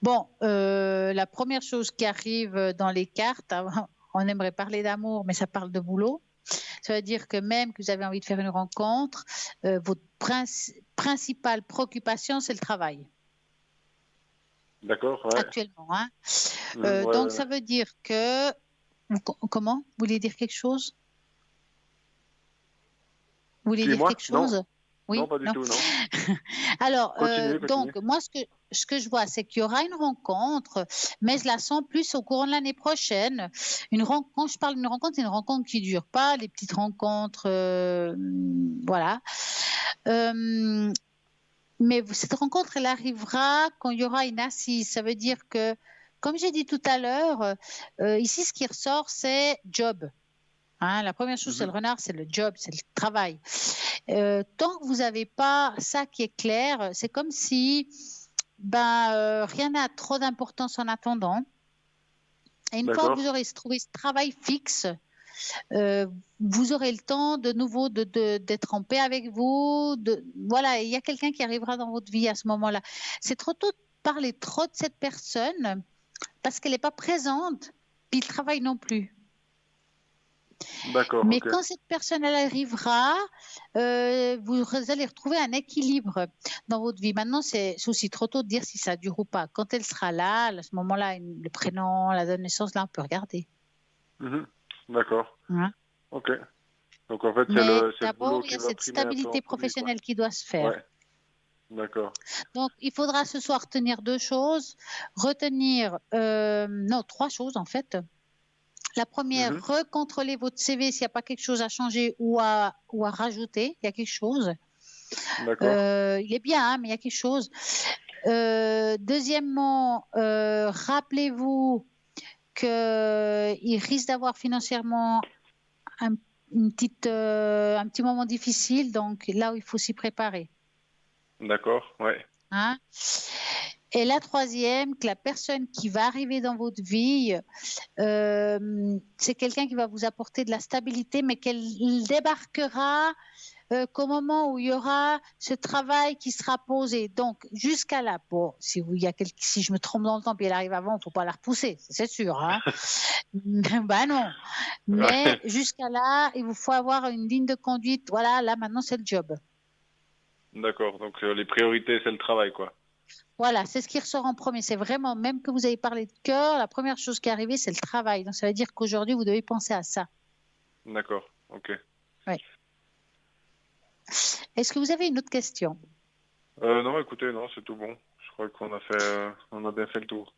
Bon, la première chose qui arrive dans les cartes, on aimerait parler d'amour, mais ça parle de boulot. Ça veut dire que même que vous avez envie de faire une rencontre, votre principale préoccupation, c'est le travail.
D'accord, ouais.
Actuellement. Hein.
Ouais,
donc, ça veut dire que... Comment? Vous voulez dire quelque chose? Vous voulez dire quelque chose?
Non.
Oui,
non, pas du tout, non.
Alors,
Continuez.
donc, moi, ce que je vois, c'est qu'il y aura une rencontre, mais je la sens plus au courant de l'année prochaine. Quand je parle d'une rencontre, c'est une rencontre qui ne dure pas, les petites rencontres, voilà. Mais cette rencontre, elle arrivera quand il y aura une assise. Ça veut dire que, comme j'ai dit tout à l'heure, ici, ce qui ressort, c'est job. Hein, la première chose, c'est le renard, c'est le job, c'est le travail. Tant que vous n'avez pas ça qui est clair, c'est comme si rien n'a trop d'importance en attendant. Et une fois que vous aurez trouvé ce travail fixe, vous aurez le temps de nouveau d'être en paix avec vous. Voilà, il y a quelqu'un qui arrivera dans votre vie à ce moment-là. C'est trop tôt de parler trop de cette personne parce qu'elle n'est pas présente, puis le travail non plus.
D'accord.
Mais quand cette personne elle arrivera, vous allez retrouver un équilibre dans votre vie. Maintenant, c'est aussi trop tôt de dire si ça dure ou pas. Quand elle sera là, à ce moment-là, le prénom, la date de naissance, là, on peut regarder.
D'accord.
Hein?
Ok. Donc en fait,
d'abord, il y a cette stabilité professionnelle qui doit se faire.
Ouais. D'accord.
Donc, il faudra ce soir retenir deux choses. Trois choses en fait. La première, recontrôler votre CV s'il n'y a pas quelque chose à changer ou à rajouter. Il y a quelque chose.
D'accord.
Il est bien, hein, mais il y a quelque chose. Deuxièmement, rappelez-vous qu'il risque d'avoir financièrement un petit moment difficile. Donc, là où il faut s'y préparer.
D'accord, ouais.
Hein? Et la troisième, que la personne qui va arriver dans votre vie, c'est quelqu'un qui va vous apporter de la stabilité, mais qu'elle débarquera qu'au moment où il y aura ce travail qui sera posé. Donc, jusqu'à là, si je me trompe dans le temps et elle arrive avant, il ne faut pas la repousser, c'est sûr. Hein. Non. Mais jusqu'à là, il vous faut avoir une ligne de conduite. Voilà, là, maintenant, c'est le job.
D'accord, donc les priorités, c'est le travail, quoi.
Voilà, c'est ce qui ressort en premier. C'est vraiment, même que vous avez parlé de cœur, la première chose qui est arrivée, c'est le travail. Donc, ça veut dire qu'aujourd'hui, vous devez penser à ça.
D'accord, ok.
Oui. Est-ce que vous avez une autre question?
Non, écoutez, non, c'est tout bon. Je crois qu'on a bien fait le tour.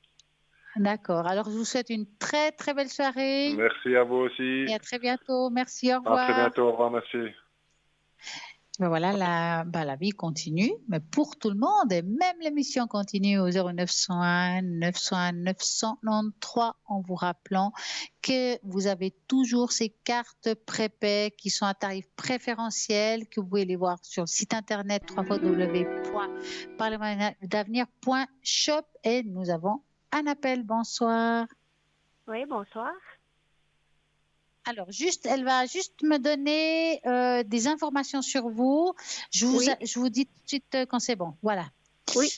D'accord. Alors, je vous souhaite une très, très belle soirée.
Merci à vous aussi.
Et à très bientôt. Merci, au revoir.
À très bientôt, au revoir, merci.
Voilà, la vie continue, mais pour tout le monde, et même l'émission continue au 0901 901 993 en vous rappelant que vous avez toujours ces cartes prépaies qui sont à tarif préférentiel, que vous pouvez les voir sur le site internet www.parlementdavenir.shop et nous avons un appel. Bonsoir.
Oui, bonsoir.
Alors, elle va juste me donner des informations sur vous. Je vous dis tout de suite quand c'est bon. Voilà.
Oui.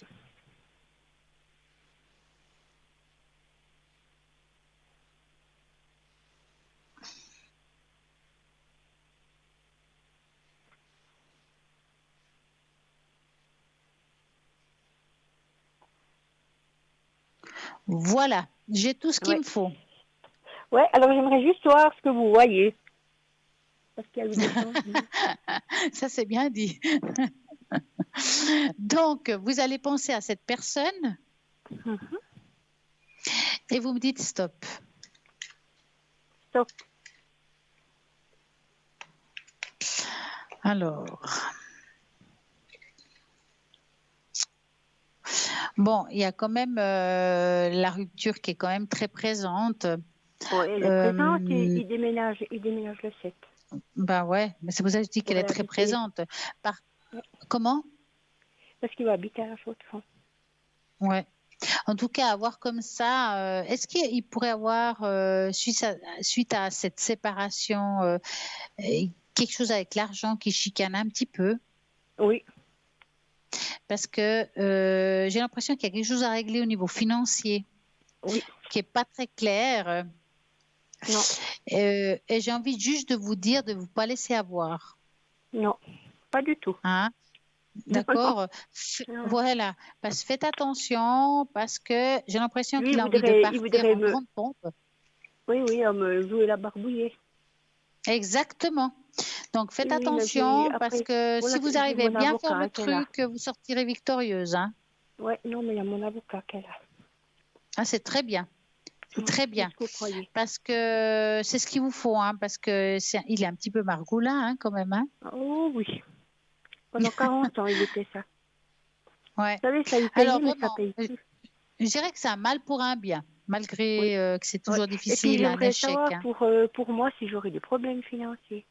Voilà, j'ai tout ce qu'il me faut.
Ouais, alors j'aimerais juste voir ce que vous voyez. Parce qu'il y a
Ça, c'est bien dit. Donc, vous allez penser à cette personne et vous me dites stop.
Stop.
Alors. Bon, il y a quand même la rupture qui est quand même très présente.
Oui, elle est présente et il déménage le 7.
Ben ouais, mais c'est pour ça que je dis qu'elle est
Pour
très
habiter.
présente. Par... Comment?
Parce qu'il va habiter à la Chaux-de-Fonds.
Ouais. En tout cas, avoir comme ça, est-ce qu'il pourrait avoir, suite à cette séparation, quelque chose avec l'argent qui chicane un petit peu?
Oui,
Parce que j'ai l'impression qu'il y a quelque chose à régler au niveau financier
oui,
qui n'est pas très clair.
non,
Et j'ai envie juste de vous dire de ne vous pas laisser avoir.
non, pas du tout.
Hein?
Non,
D'accord?
non.
Voilà. Parce que faites attention parce que j'ai l'impression
Lui,
qu'il
il
a envie de
voudrait, il
partir
voudrait
en
me,
grande pompe.
oui, à me jouer la barbouillée.
Exactement. Donc faites
Oui, oui, mais
attention parce
après,
que si vous
j'ai
arrivez à
mon
bien faire
avocat
le
qui est là.
truc, vous sortirez victorieuse. Hein?
Ouais, non, mais il y a mon avocat qui est là.
Ah, c'est très bien. C'est très bien.
Qu'est-ce que vous croyez?
Parce que c'est ce qu'il vous faut, hein, parce que il est un petit peu margoulin, hein, quand même. Hein.
Oh oui. Pendant 40 ans, il était ça.
Ouais.
Vous savez, ça y paye,
Alors
mais ça
vraiment,
paye plus.
je dirais que c'est un mal pour un bien, malgré
Oui.
que c'est toujours
Ouais. Et puis,
difficile, un
j'aimerais
échec.
savoir
Hein.
pour moi si j'aurais des problèmes financiers.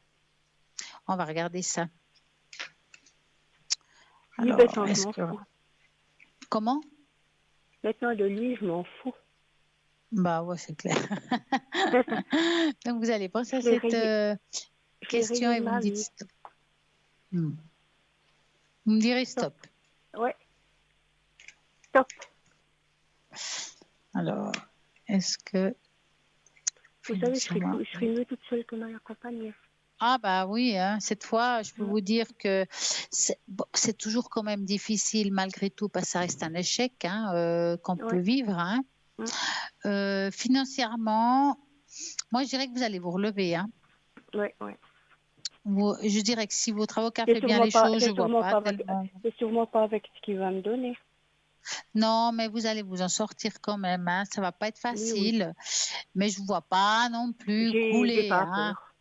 On va regarder ça.
Lui,
Alors,
maintenant, je
est-ce
m'en
que...
fous.
Comment?
Maintenant, de lui, je m'en fous.
Bah ouais, c'est clair. Donc vous allez penser à
Je l'ai
cette question
rayé
et
de
vous
ma
me dites
vie.
stop. Vous me direz stop.
Ouais. Stop.
Alors, est-ce que...
Vous savez, je serais mieux toute seule que mal accompagnée.
Ah bah oui, hein, cette fois, je peux vous dire que c'est toujours quand même difficile malgré tout parce que ça reste un échec hein, qu'on peut vivre. Hein. Financièrement, moi je dirais que vous allez vous relever. Hein.
Oui, oui.
Je dirais que si votre avocat fait bien les choses, je ne vois pas tellement.
C'est sûrement pas avec ce qu'il va me donner.
Non, mais vous allez vous en sortir quand même. Hein. Ça ne va pas être facile. Oui. Mais je ne vois pas non plus couler.
J'ai pas
hein.
peur.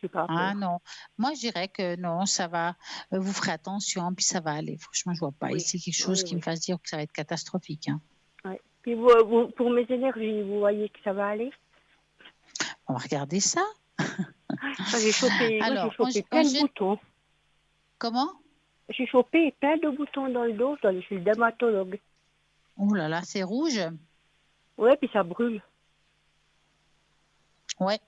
J'ai pas peur.
Ah non, moi je dirais que non, ça va, vous ferez attention, puis ça va aller. Franchement, je vois pas ici quelque chose qui me fasse dire que ça va être catastrophique. Hein.
Ouais. Puis pour mes énergies, vous voyez que ça va aller?
On va regarder ça.
J'ai chopé, plein de boutons.
Comment?
J'ai chopé plein de boutons dans le dos, je suis le dermatologue.
Oh là là, c'est rouge.
Ouais, puis ça brûle.
Ouais.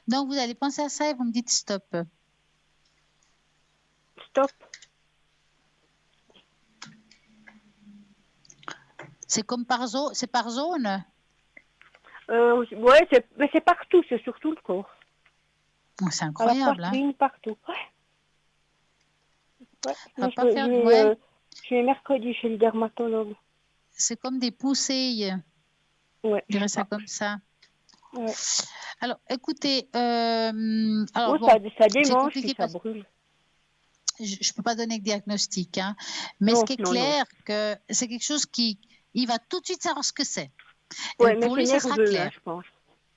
Donc, vous allez penser à ça et vous me dites stop.
Stop.
C'est comme par zone, c'est par zone?
Ouais, mais c'est partout, c'est sur tout le corps.
Oh, c'est incroyable.
À la poitrine, hein. Partout. Ouais. Je vais mercredi chez le dermatologue.
C'est comme des poussées.
Ouais.
Je dirais ça comme ça.
Ouais.
Alors, écoutez,
alors, bon, ça démange et ça brûle.
Je ne peux pas donner de diagnostic, hein, mais ce qui est clair, que c'est quelque chose il va tout de suite savoir ce que c'est.
Oui, mais
pour lui, ça sera clair.
Hein, je pense.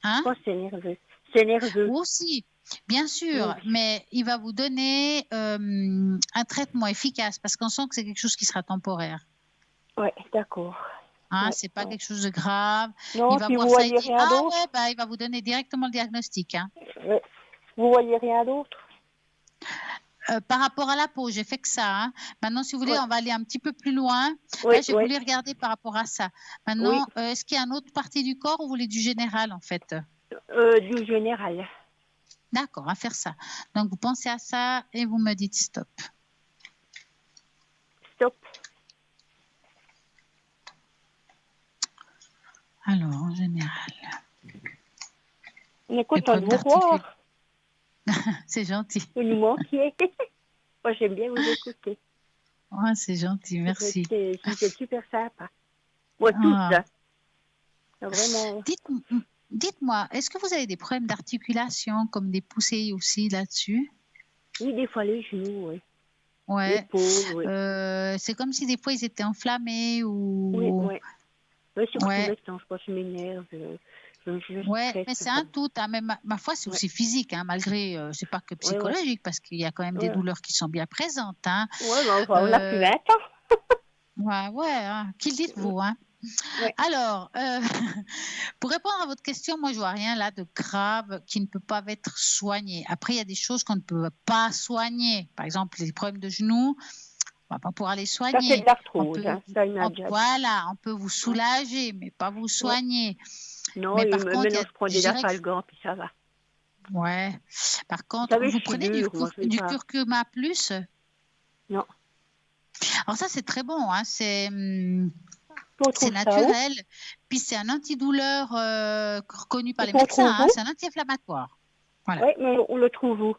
Hein?
Je pense que c'est nerveux. C'est nerveux.
Vous aussi, bien sûr, mais il va vous donner un traitement efficace parce qu'on sent que c'est quelque chose qui sera temporaire.
Oui, d'accord.
Hein, c'est pas quelque chose de grave.
Non,
il va voir ça et dire il va vous donner directement le diagnostic. Hein.
Vous voyez rien d'autre?
Par rapport à la peau, j'ai fait que ça. Hein. Maintenant, si vous voulez, on va aller un petit peu plus loin.
Oui,
là, je voulais regarder par rapport à ça. Maintenant, est-ce qu'il y a une autre partie du corps ou vous voulez du général, en fait?
Du général.
D'accord, on va faire ça. Donc, vous pensez à ça et vous me dites stop.
Stop.
Alors, en général.
On est content de vous voir.
C'est gentil.
Vous nous manquiez. Moi, j'aime bien vous écouter.
Oh, c'est gentil, merci.
C'est super sympa. Moi, tout ça. Vraiment.
Dites-moi, est-ce que vous avez des problèmes d'articulation, comme des poussées aussi là-dessus?
Oui, des fois les genoux, oui.
Ouais.
L'épaule, oui.
C'est comme si des fois ils étaient enflammés ou...
Oui, oui. Oui, surtout maintenant, je pense que je m'énerve.
Oui, mais c'est un tout. Hein, mais ma foi, c'est aussi physique, hein, malgré, c'est pas que psychologique, parce qu'il y a quand même des douleurs qui sont bien présentes. Hein.
Oui, mais on a plus 20 ans.
Ouais, hein. Qui le dites-vous, hein?
Ouais.
Alors, pour répondre à votre question, moi, je vois rien là de grave qui ne peut pas être soigné. Après, il y a des choses qu'on ne peut pas soigner. Par exemple, les problèmes de genoux, on va pas pouvoir les
Ça, c'est de
soigner.
l'arthrose, hein. Ça, il m'a déjà dit.
Voilà, on peut vous soulager, mais pas vous soigner.
Non,
Mais par contre,
maintenant, je prends
je
des
dirais que
Dafalgan, puis ça va.
ouais. Par
Vous
contre,
savez,
vous
je suis
prenez
dure, moi, je vais
du
pas.
curcuma plus.
Non.
Alors ça, c'est très bon, hein. C'est
On trouve ça où?
naturel. Puis c'est un antidouleur reconnu par
Et
les
qu'on
médecins,
trouve
hein.
où?
C'est un anti-inflammatoire. Voilà.
Oui, mais on le trouve où?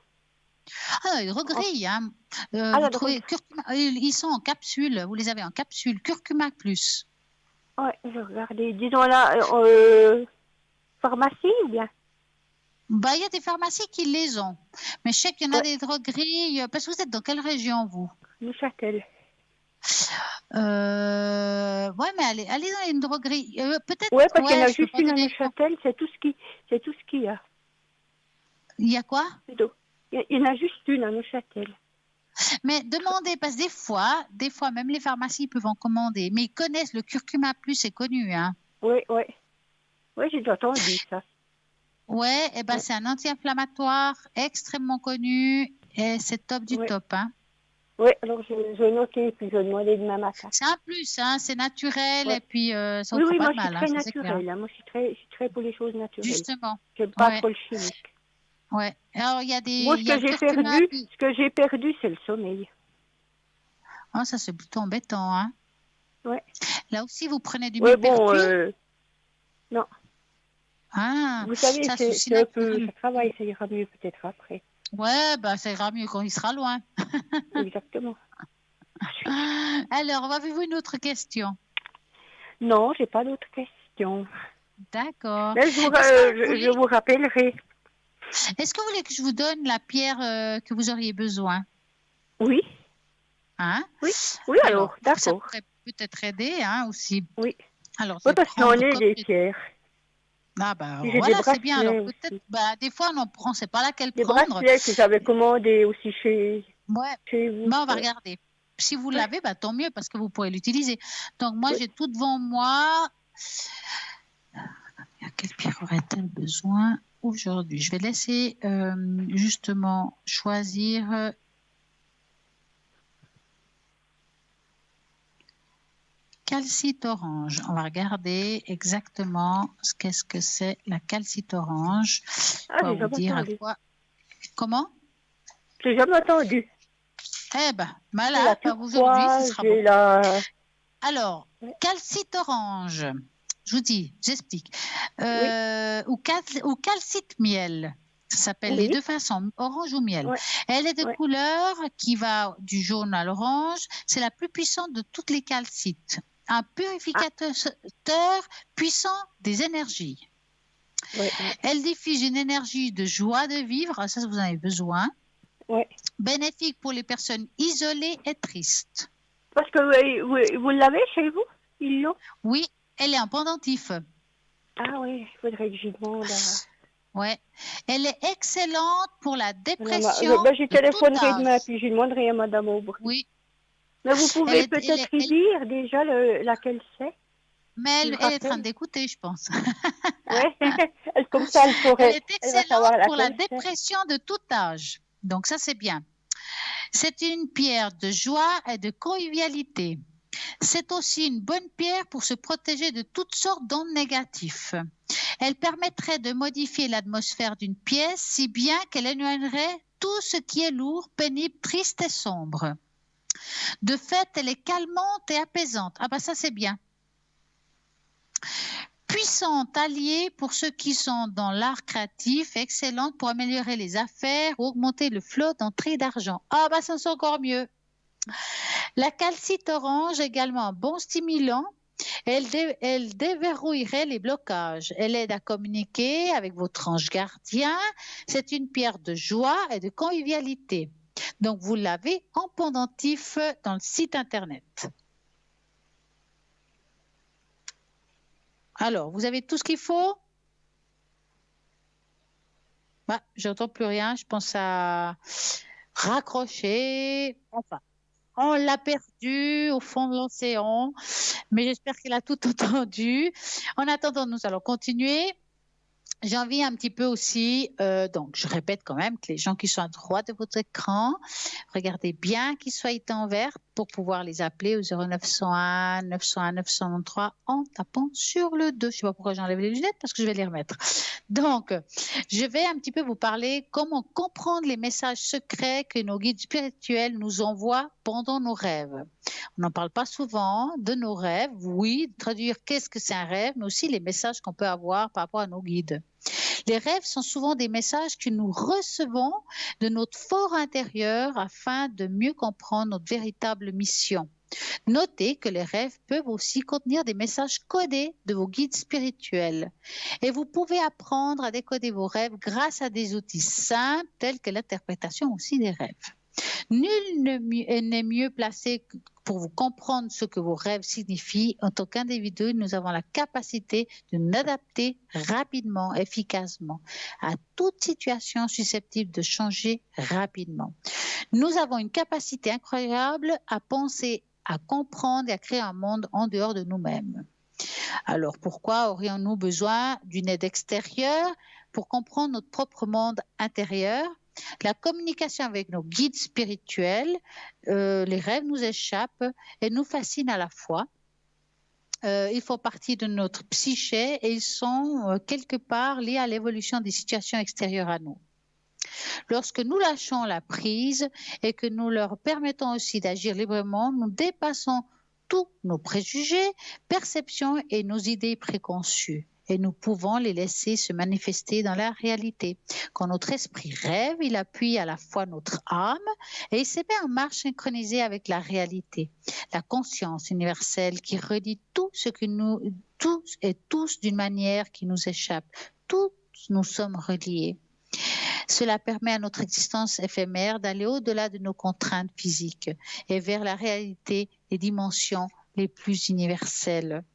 Ah, il regrille, hein.
Ah,
Vous
la
trouvez
drogue.
curcuma, ils sont en capsule. Vous les avez en capsule. Curcuma plus.
Ouais, je regardais. Disons là, pharmacie ou bien?
Bah, il y a des pharmacies qui les ont. Mais je sais qu'il y en a
Ouais,
des drogueries. Parce que vous êtes dans quelle région, vous?
Neuchâtel.
Ouais, mais allez dans une droguerie. Peut-être,
Ouais, parce qu'il y en
ouais,
a
je peux
juste
pas
une à
donner le nom.
Neuchâtel, c'est tout ce qu'il y a.
Il y a quoi?
C'est tout. Il y en a juste une à Neuchâtel.
Mais demandez, parce que des fois, même les pharmacies peuvent en commander. Mais ils connaissent le curcuma plus, c'est connu, hein.
Oui, oui. Oui, j'ai déjà entendu ça.
Ouais, et ben
Ouais,
c'est un anti-inflammatoire extrêmement connu et c'est top du
ouais.
top, hein.
Oui, alors je vais noter, puis je vais demander demain matin.
C'est un plus, hein, c'est naturel
Ouais.
et puis ça
Oui,
vous fera
oui,
pas
moi
de
je suis
mal, hein,
très
ça c'est clair.
naturelle, hein. Moi je suis très pour les choses naturelles.
Justement,
J'aime pas
ouais,
trop le chimique.
ouais. Alors
Moi,
il y a le curcuma, puis
ce que j'ai perdu, c'est le sommeil.
oh, ça c'est plutôt embêtant, hein.
Ouais.
Là aussi vous prenez du
Ouais, bon,
millepertuis.
non.
Ah,
Vous savez,
ça c'est aussi
c'est un peu,
naturel.
ça travaille, ça ira mieux peut-être après.
Ouais, bah ça ira mieux quand il sera loin.
Exactement.
Alors, avez-vous une autre question?
Non, j'ai pas d'autres questions.
D'accord.
Mais je vous rappellerai.
Est-ce que vous voulez que je vous donne la pierre que vous auriez besoin?
Oui,
Hein?
oui, oui, alors,
Ça
d'accord.
pourrait peut-être aider, hein, aussi.
Oui.
Alors, je
Oui,
vais
parce qu'il en
prendre
est
comme...
des pierres.
Ah, bah,
Puis j'ai des
voilà, c'est bien. Alors,
bracelets
peut-être,
aussi.
bah, des fois, on en prend, c'est pas laquelle
Des
prendre.
bracelets que j'avais commandés aussi chez
Ouais,
vous.
bah, on va
Ouais.
regarder. Si vous
Ouais.
l'avez, bah, tant mieux, parce que vous pourrez l'utiliser. Donc, moi,
Oui.
j'ai tout devant moi. Quelle pierre aurait-elle besoin aujourd'hui? Je vais laisser justement choisir. Calcite orange. On va regarder exactement qu'est-ce que c'est la calcite orange.
Ah,
On va
j'ai
vous
jamais
dire à
entendu.
quoi. Comment?
J'ai jamais entendu.
Eh ben,
J'ai la
voilà, aujourd'hui, ce
turquoise,
sera
j'ai
bon.
la...
Alors,
Ouais.
calcite orange. Je vous dis, j'explique.
Oui,
Ou calcite miel. Ça s'appelle les
oui,
deux façons, orange ou miel.
ouais,
Elle est de
ouais.
couleur qui va du jaune à l'orange. C'est la plus puissante de toutes les calcites. Un
Ah,
purificateur puissant des énergies.
ouais,
Elle diffuse une énergie de joie de vivre, ça vous en avez besoin,
ouais.
bénéfique pour les personnes isolées et tristes.
Parce que vous l'avez chez vous? Ils l'ont?
Oui, elle est en pendentif.
Ah oui, il faudrait que j'y demande.
Ouais. Elle est excellente pour la
J'y
dépression de tout
téléphonerai demain,
âge.
puis j'y demanderai à Madame Aubry.
Oui.
Mais vous pouvez
Elle
peut-être y
est-
dire déjà laquelle c'est,
mais
s'il
elle est en train
rappelle.
d'écouter, je pense.
Ouais, comme ça,
Elle est
elle va savoir
excellente pour la
laquelle c'est.
dépression de tout âge. Donc ça, c'est bien. C'est une pierre de joie et de convivialité. C'est aussi une bonne pierre pour se protéger de toutes sortes d'ondes négatives. Elle permettrait de modifier l'atmosphère d'une pièce si bien qu'elle éloignerait tout ce qui est lourd, pénible, triste et sombre. De fait, elle est calmante et apaisante. Ah bah ça c'est bien. Puissante alliée pour ceux qui sont dans l'art créatif, excellente pour améliorer les affaires ou augmenter le flot d'entrée d'argent. Ah bah ça c'est encore mieux. La calcite orange également un bon stimulant. Elle déverrouillerait les blocages. Elle aide à communiquer avec votre ange gardien. C'est une pierre de joie et de convivialité. Donc, vous l'avez en pendentif dans le site internet. Alors, vous avez tout ce qu'il faut? J'entends plus rien. Je pense à raccrocher. Enfin, On l'a perdu au fond de l'océan, mais j'espère qu'elle a tout entendu. En attendant, nous allons continuer. J'ai envie un petit peu aussi, donc je répète quand même que les gens qui sont à droite de votre écran, regardez bien qu'ils soient en vert pour pouvoir les appeler au 0901 901 993 en tapant sur le 2. Je ne sais pas pourquoi j'enlève les lunettes parce que je vais les remettre. Donc, je vais un petit peu vous parler comment comprendre les messages secrets que nos guides spirituels nous envoient pendant nos rêves. On n'en parle pas souvent de nos rêves, oui, traduire qu'est-ce que c'est un rêve, mais aussi les messages qu'on peut avoir par rapport à nos guides. Les rêves sont souvent des messages que nous recevons de notre fort intérieur afin de mieux comprendre notre véritable mission. Notez que les rêves peuvent aussi contenir des messages codés de vos guides spirituels. Et vous pouvez apprendre à décoder vos rêves grâce à des outils simples tels que l'interprétation aussi des rêves. Nul n'est mieux placé pour vous comprendre ce que vos rêves signifient. En tant qu'individu, nous avons la capacité de nous adapter rapidement, efficacement à toute situation susceptible de changer rapidement. Nous avons une capacité incroyable à penser, à comprendre et à créer un monde en dehors de nous-mêmes. Alors pourquoi aurions-nous besoin d'une aide extérieure pour comprendre notre propre monde intérieur? La communication avec nos guides spirituels, les rêves nous échappent et nous fascinent à la fois. Ils font partie de notre psyché et ils sont quelque part liés à l'évolution des situations extérieures à nous. Lorsque nous lâchons la prise et que nous leur permettons aussi d'agir librement, nous dépassons tous nos préjugés, perceptions et nos idées préconçues. Et nous pouvons les laisser se manifester dans la réalité. Quand notre esprit rêve, il appuie à la fois notre âme et il se met en marche synchronisée avec la réalité. La conscience universelle qui redit tout ce que nous, tous et tous d'une manière qui nous échappe. Tous nous sommes reliés. Cela permet à notre existence éphémère d'aller au-delà de nos contraintes physiques et vers la réalité des dimensions les plus universelles.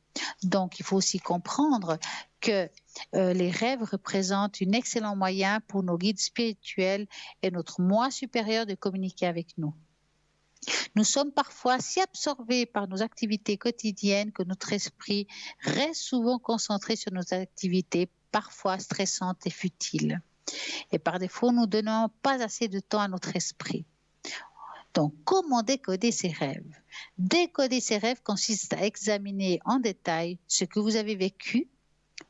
Donc, il faut aussi comprendre que les rêves représentent un excellent moyen pour nos guides spirituels et notre moi supérieur de communiquer avec nous. Nous sommes parfois si absorbés par nos activités quotidiennes que notre esprit reste souvent concentré sur nos activités, parfois stressantes et futiles. Et par défaut, nous ne donnons pas assez de temps à notre esprit. Donc, comment décoder ces rêves? Décoder ces rêves consiste à examiner en détail ce que vous avez vécu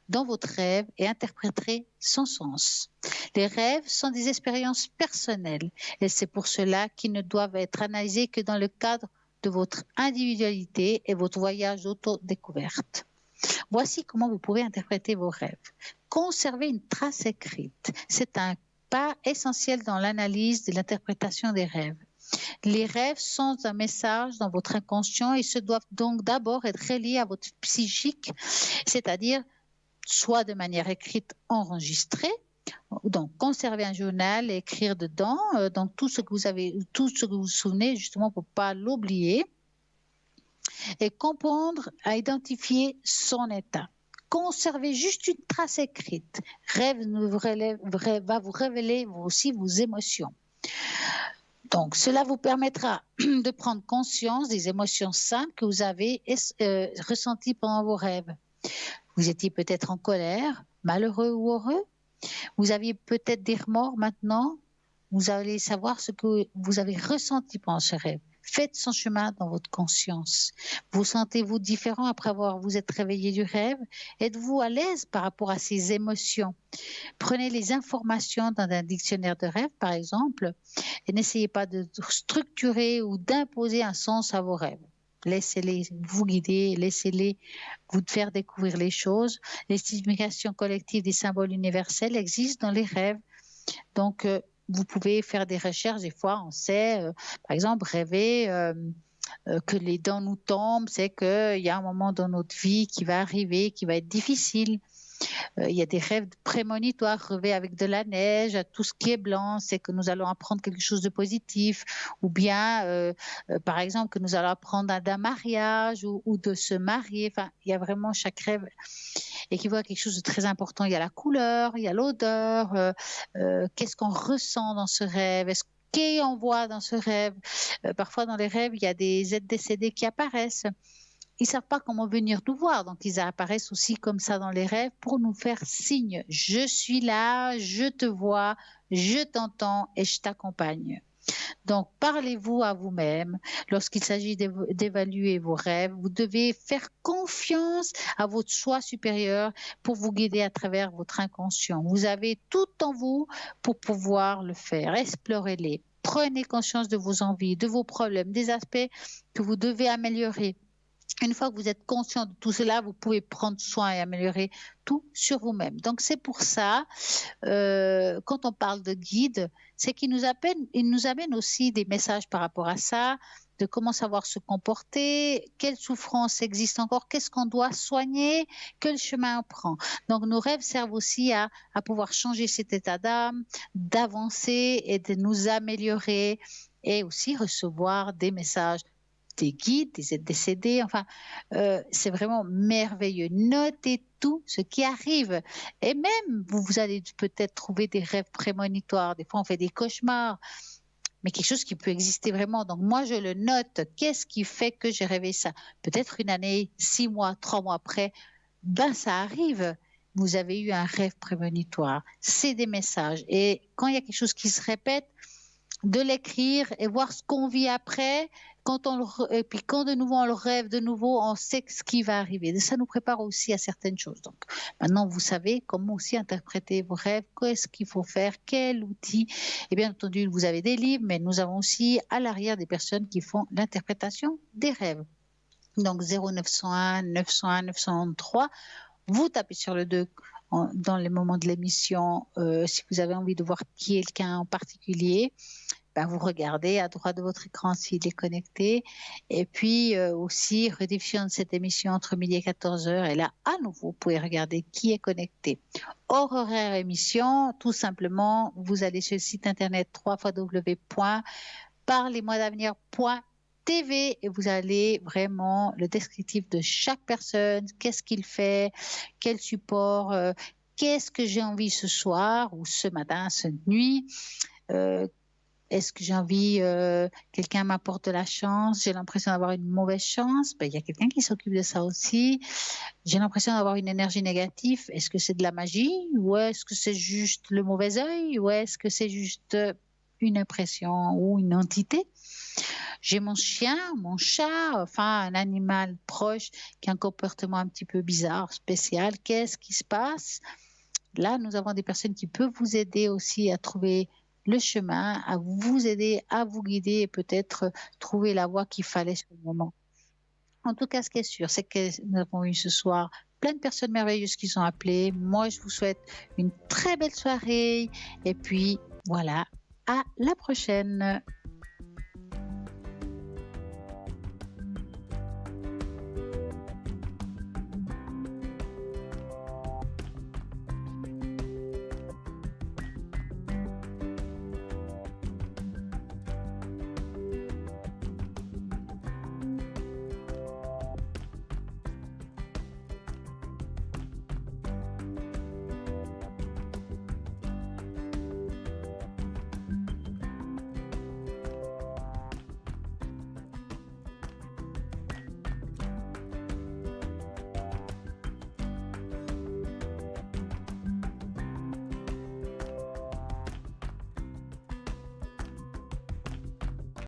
dans votre rêve et interpréter son sens. Les rêves sont des expériences personnelles et c'est pour cela qu'ils ne doivent être analysés que dans le cadre de votre individualité et votre voyage d'autodécouverte. Voici comment vous pouvez interpréter vos rêves. Conserver une trace écrite, c'est un pas essentiel dans l'analyse de l'interprétation des rêves. Les rêves sont un message dans votre inconscient et se doivent donc d'abord être reliés à votre psychique, c'est-à-dire soit de manière écrite enregistrée, donc conserver un journal et écrire dedans donc tout ce que vous vous souvenez justement pour ne pas l'oublier et comprendre à identifier son état. Conservez juste une trace écrite. Rêve va vous révéler aussi vos émotions. Donc, cela vous permettra de prendre conscience des émotions simples que vous avez ressenties pendant vos rêves. Vous étiez peut-être en colère, malheureux ou heureux. Vous aviez peut-être des remords maintenant. Vous allez savoir ce que vous avez ressenti pendant ce rêve. Faites son chemin dans votre conscience. Vous sentez-vous différent après vous êtes réveillé du rêve? Êtes-vous à l'aise par rapport à ces émotions? Prenez les informations dans un dictionnaire de rêve, par exemple, et n'essayez pas de structurer ou d'imposer un sens à vos rêves. Laissez-les vous guider, laissez-les vous faire découvrir les choses. Les significations collectives des symboles universels existent dans les rêves. Donc, vous pouvez faire des recherches, des fois on sait, par exemple, rêver que les dents nous tombent, c'est qu'il y a un moment dans notre vie qui va arriver, qui va être difficile. Il y a des rêves prémonitoires, rêver avec de la neige, tout ce qui est blanc, c'est que nous allons apprendre quelque chose de positif, ou bien, par exemple, que nous allons apprendre d'un mariage ou de se marier. Enfin, il y a vraiment chaque rêve équivaut à quelque chose de très important. Il y a la couleur, il y a l'odeur, qu'est-ce qu'on ressent dans ce rêve, qu'on voit dans ce rêve. Parfois, dans les rêves, il y a des êtres décédés qui apparaissent. Ils ne savent pas comment venir nous voir, donc ils apparaissent aussi comme ça dans les rêves pour nous faire signe. Je suis là, je te vois, je t'entends et je t'accompagne. Donc, parlez-vous à vous-même. Lorsqu'il s'agit d'évaluer vos rêves, vous devez faire confiance à votre soi supérieur pour vous guider à travers votre inconscient. Vous avez tout en vous pour pouvoir le faire. Explorez-les. Prenez conscience de vos envies, de vos problèmes, des aspects que vous devez améliorer. Une fois que vous êtes conscient de tout cela, vous pouvez prendre soin et améliorer tout sur vous-même. Donc, c'est pour ça, quand on parle de guide, c'est qu'il nous amène aussi des messages par rapport à ça, de comment savoir se comporter, quelle souffrance existe encore, qu'est-ce qu'on doit soigner, quel chemin on prend. Donc, nos rêves servent aussi à pouvoir changer cet état d'âme, d'avancer et de nous améliorer et aussi recevoir des messages des guides, des êtres décédés, enfin, c'est vraiment merveilleux. Notez tout ce qui arrive. Et même, vous allez peut-être trouver des rêves prémonitoires. Des fois, on fait des cauchemars, mais quelque chose qui peut exister vraiment. Donc, moi, je le note. Qu'est-ce qui fait que j'ai rêvé ça? Peut-être une année, 6 mois, 3 mois après, ben, ça arrive. Vous avez eu un rêve prémonitoire. C'est des messages. Et quand il y a quelque chose qui se répète, de l'écrire et voir ce qu'on vit après. Et puis quand de nouveau on le rêve de nouveau, on sait ce qui va arriver. Ça nous prépare aussi à certaines choses. Donc maintenant vous savez comment aussi interpréter vos rêves, qu'est-ce qu'il faut faire, quel outil. Et bien entendu vous avez des livres, mais nous avons aussi à l'arrière des personnes qui font l'interprétation des rêves. Donc 0901 901 903. Vous tapez sur le 2 dans les moments de l'émission si vous avez envie de voir quelqu'un en particulier. Ben, vous regardez à droite de votre écran s'il est connecté. Et puis aussi, rediffusion de cette émission entre midi et 14h. Et là, à nouveau, vous pouvez regarder qui est connecté. Hors horaire émission, tout simplement, vous allez sur le site internet www.parlez-moi-d'avenir.tv et vous allez vraiment le descriptif de chaque personne, qu'est-ce qu'il fait, quel support, qu'est-ce que j'ai envie ce soir ou ce matin, cette nuit. Est-ce que j'ai envie, quelqu'un m'apporte de la chance, j'ai l'impression d'avoir une mauvaise chance, ben, il y a quelqu'un qui s'occupe de ça aussi. J'ai l'impression d'avoir une énergie négative, est-ce que c'est de la magie ou est-ce que c'est juste le mauvais œil ou est-ce que c'est juste une impression ou une entité? J'ai mon chien, mon chat, enfin un animal proche qui a un comportement un petit peu bizarre, spécial. Qu'est-ce qui se passe? Là, nous avons des personnes qui peuvent vous aider aussi à trouver le chemin, à vous aider, à vous guider et peut-être trouver la voie qu'il fallait sur le moment. En tout cas, ce qui est sûr, c'est que nous avons eu ce soir plein de personnes merveilleuses qui sont appelées. Moi, je vous souhaite une très belle soirée et puis voilà, à la prochaine.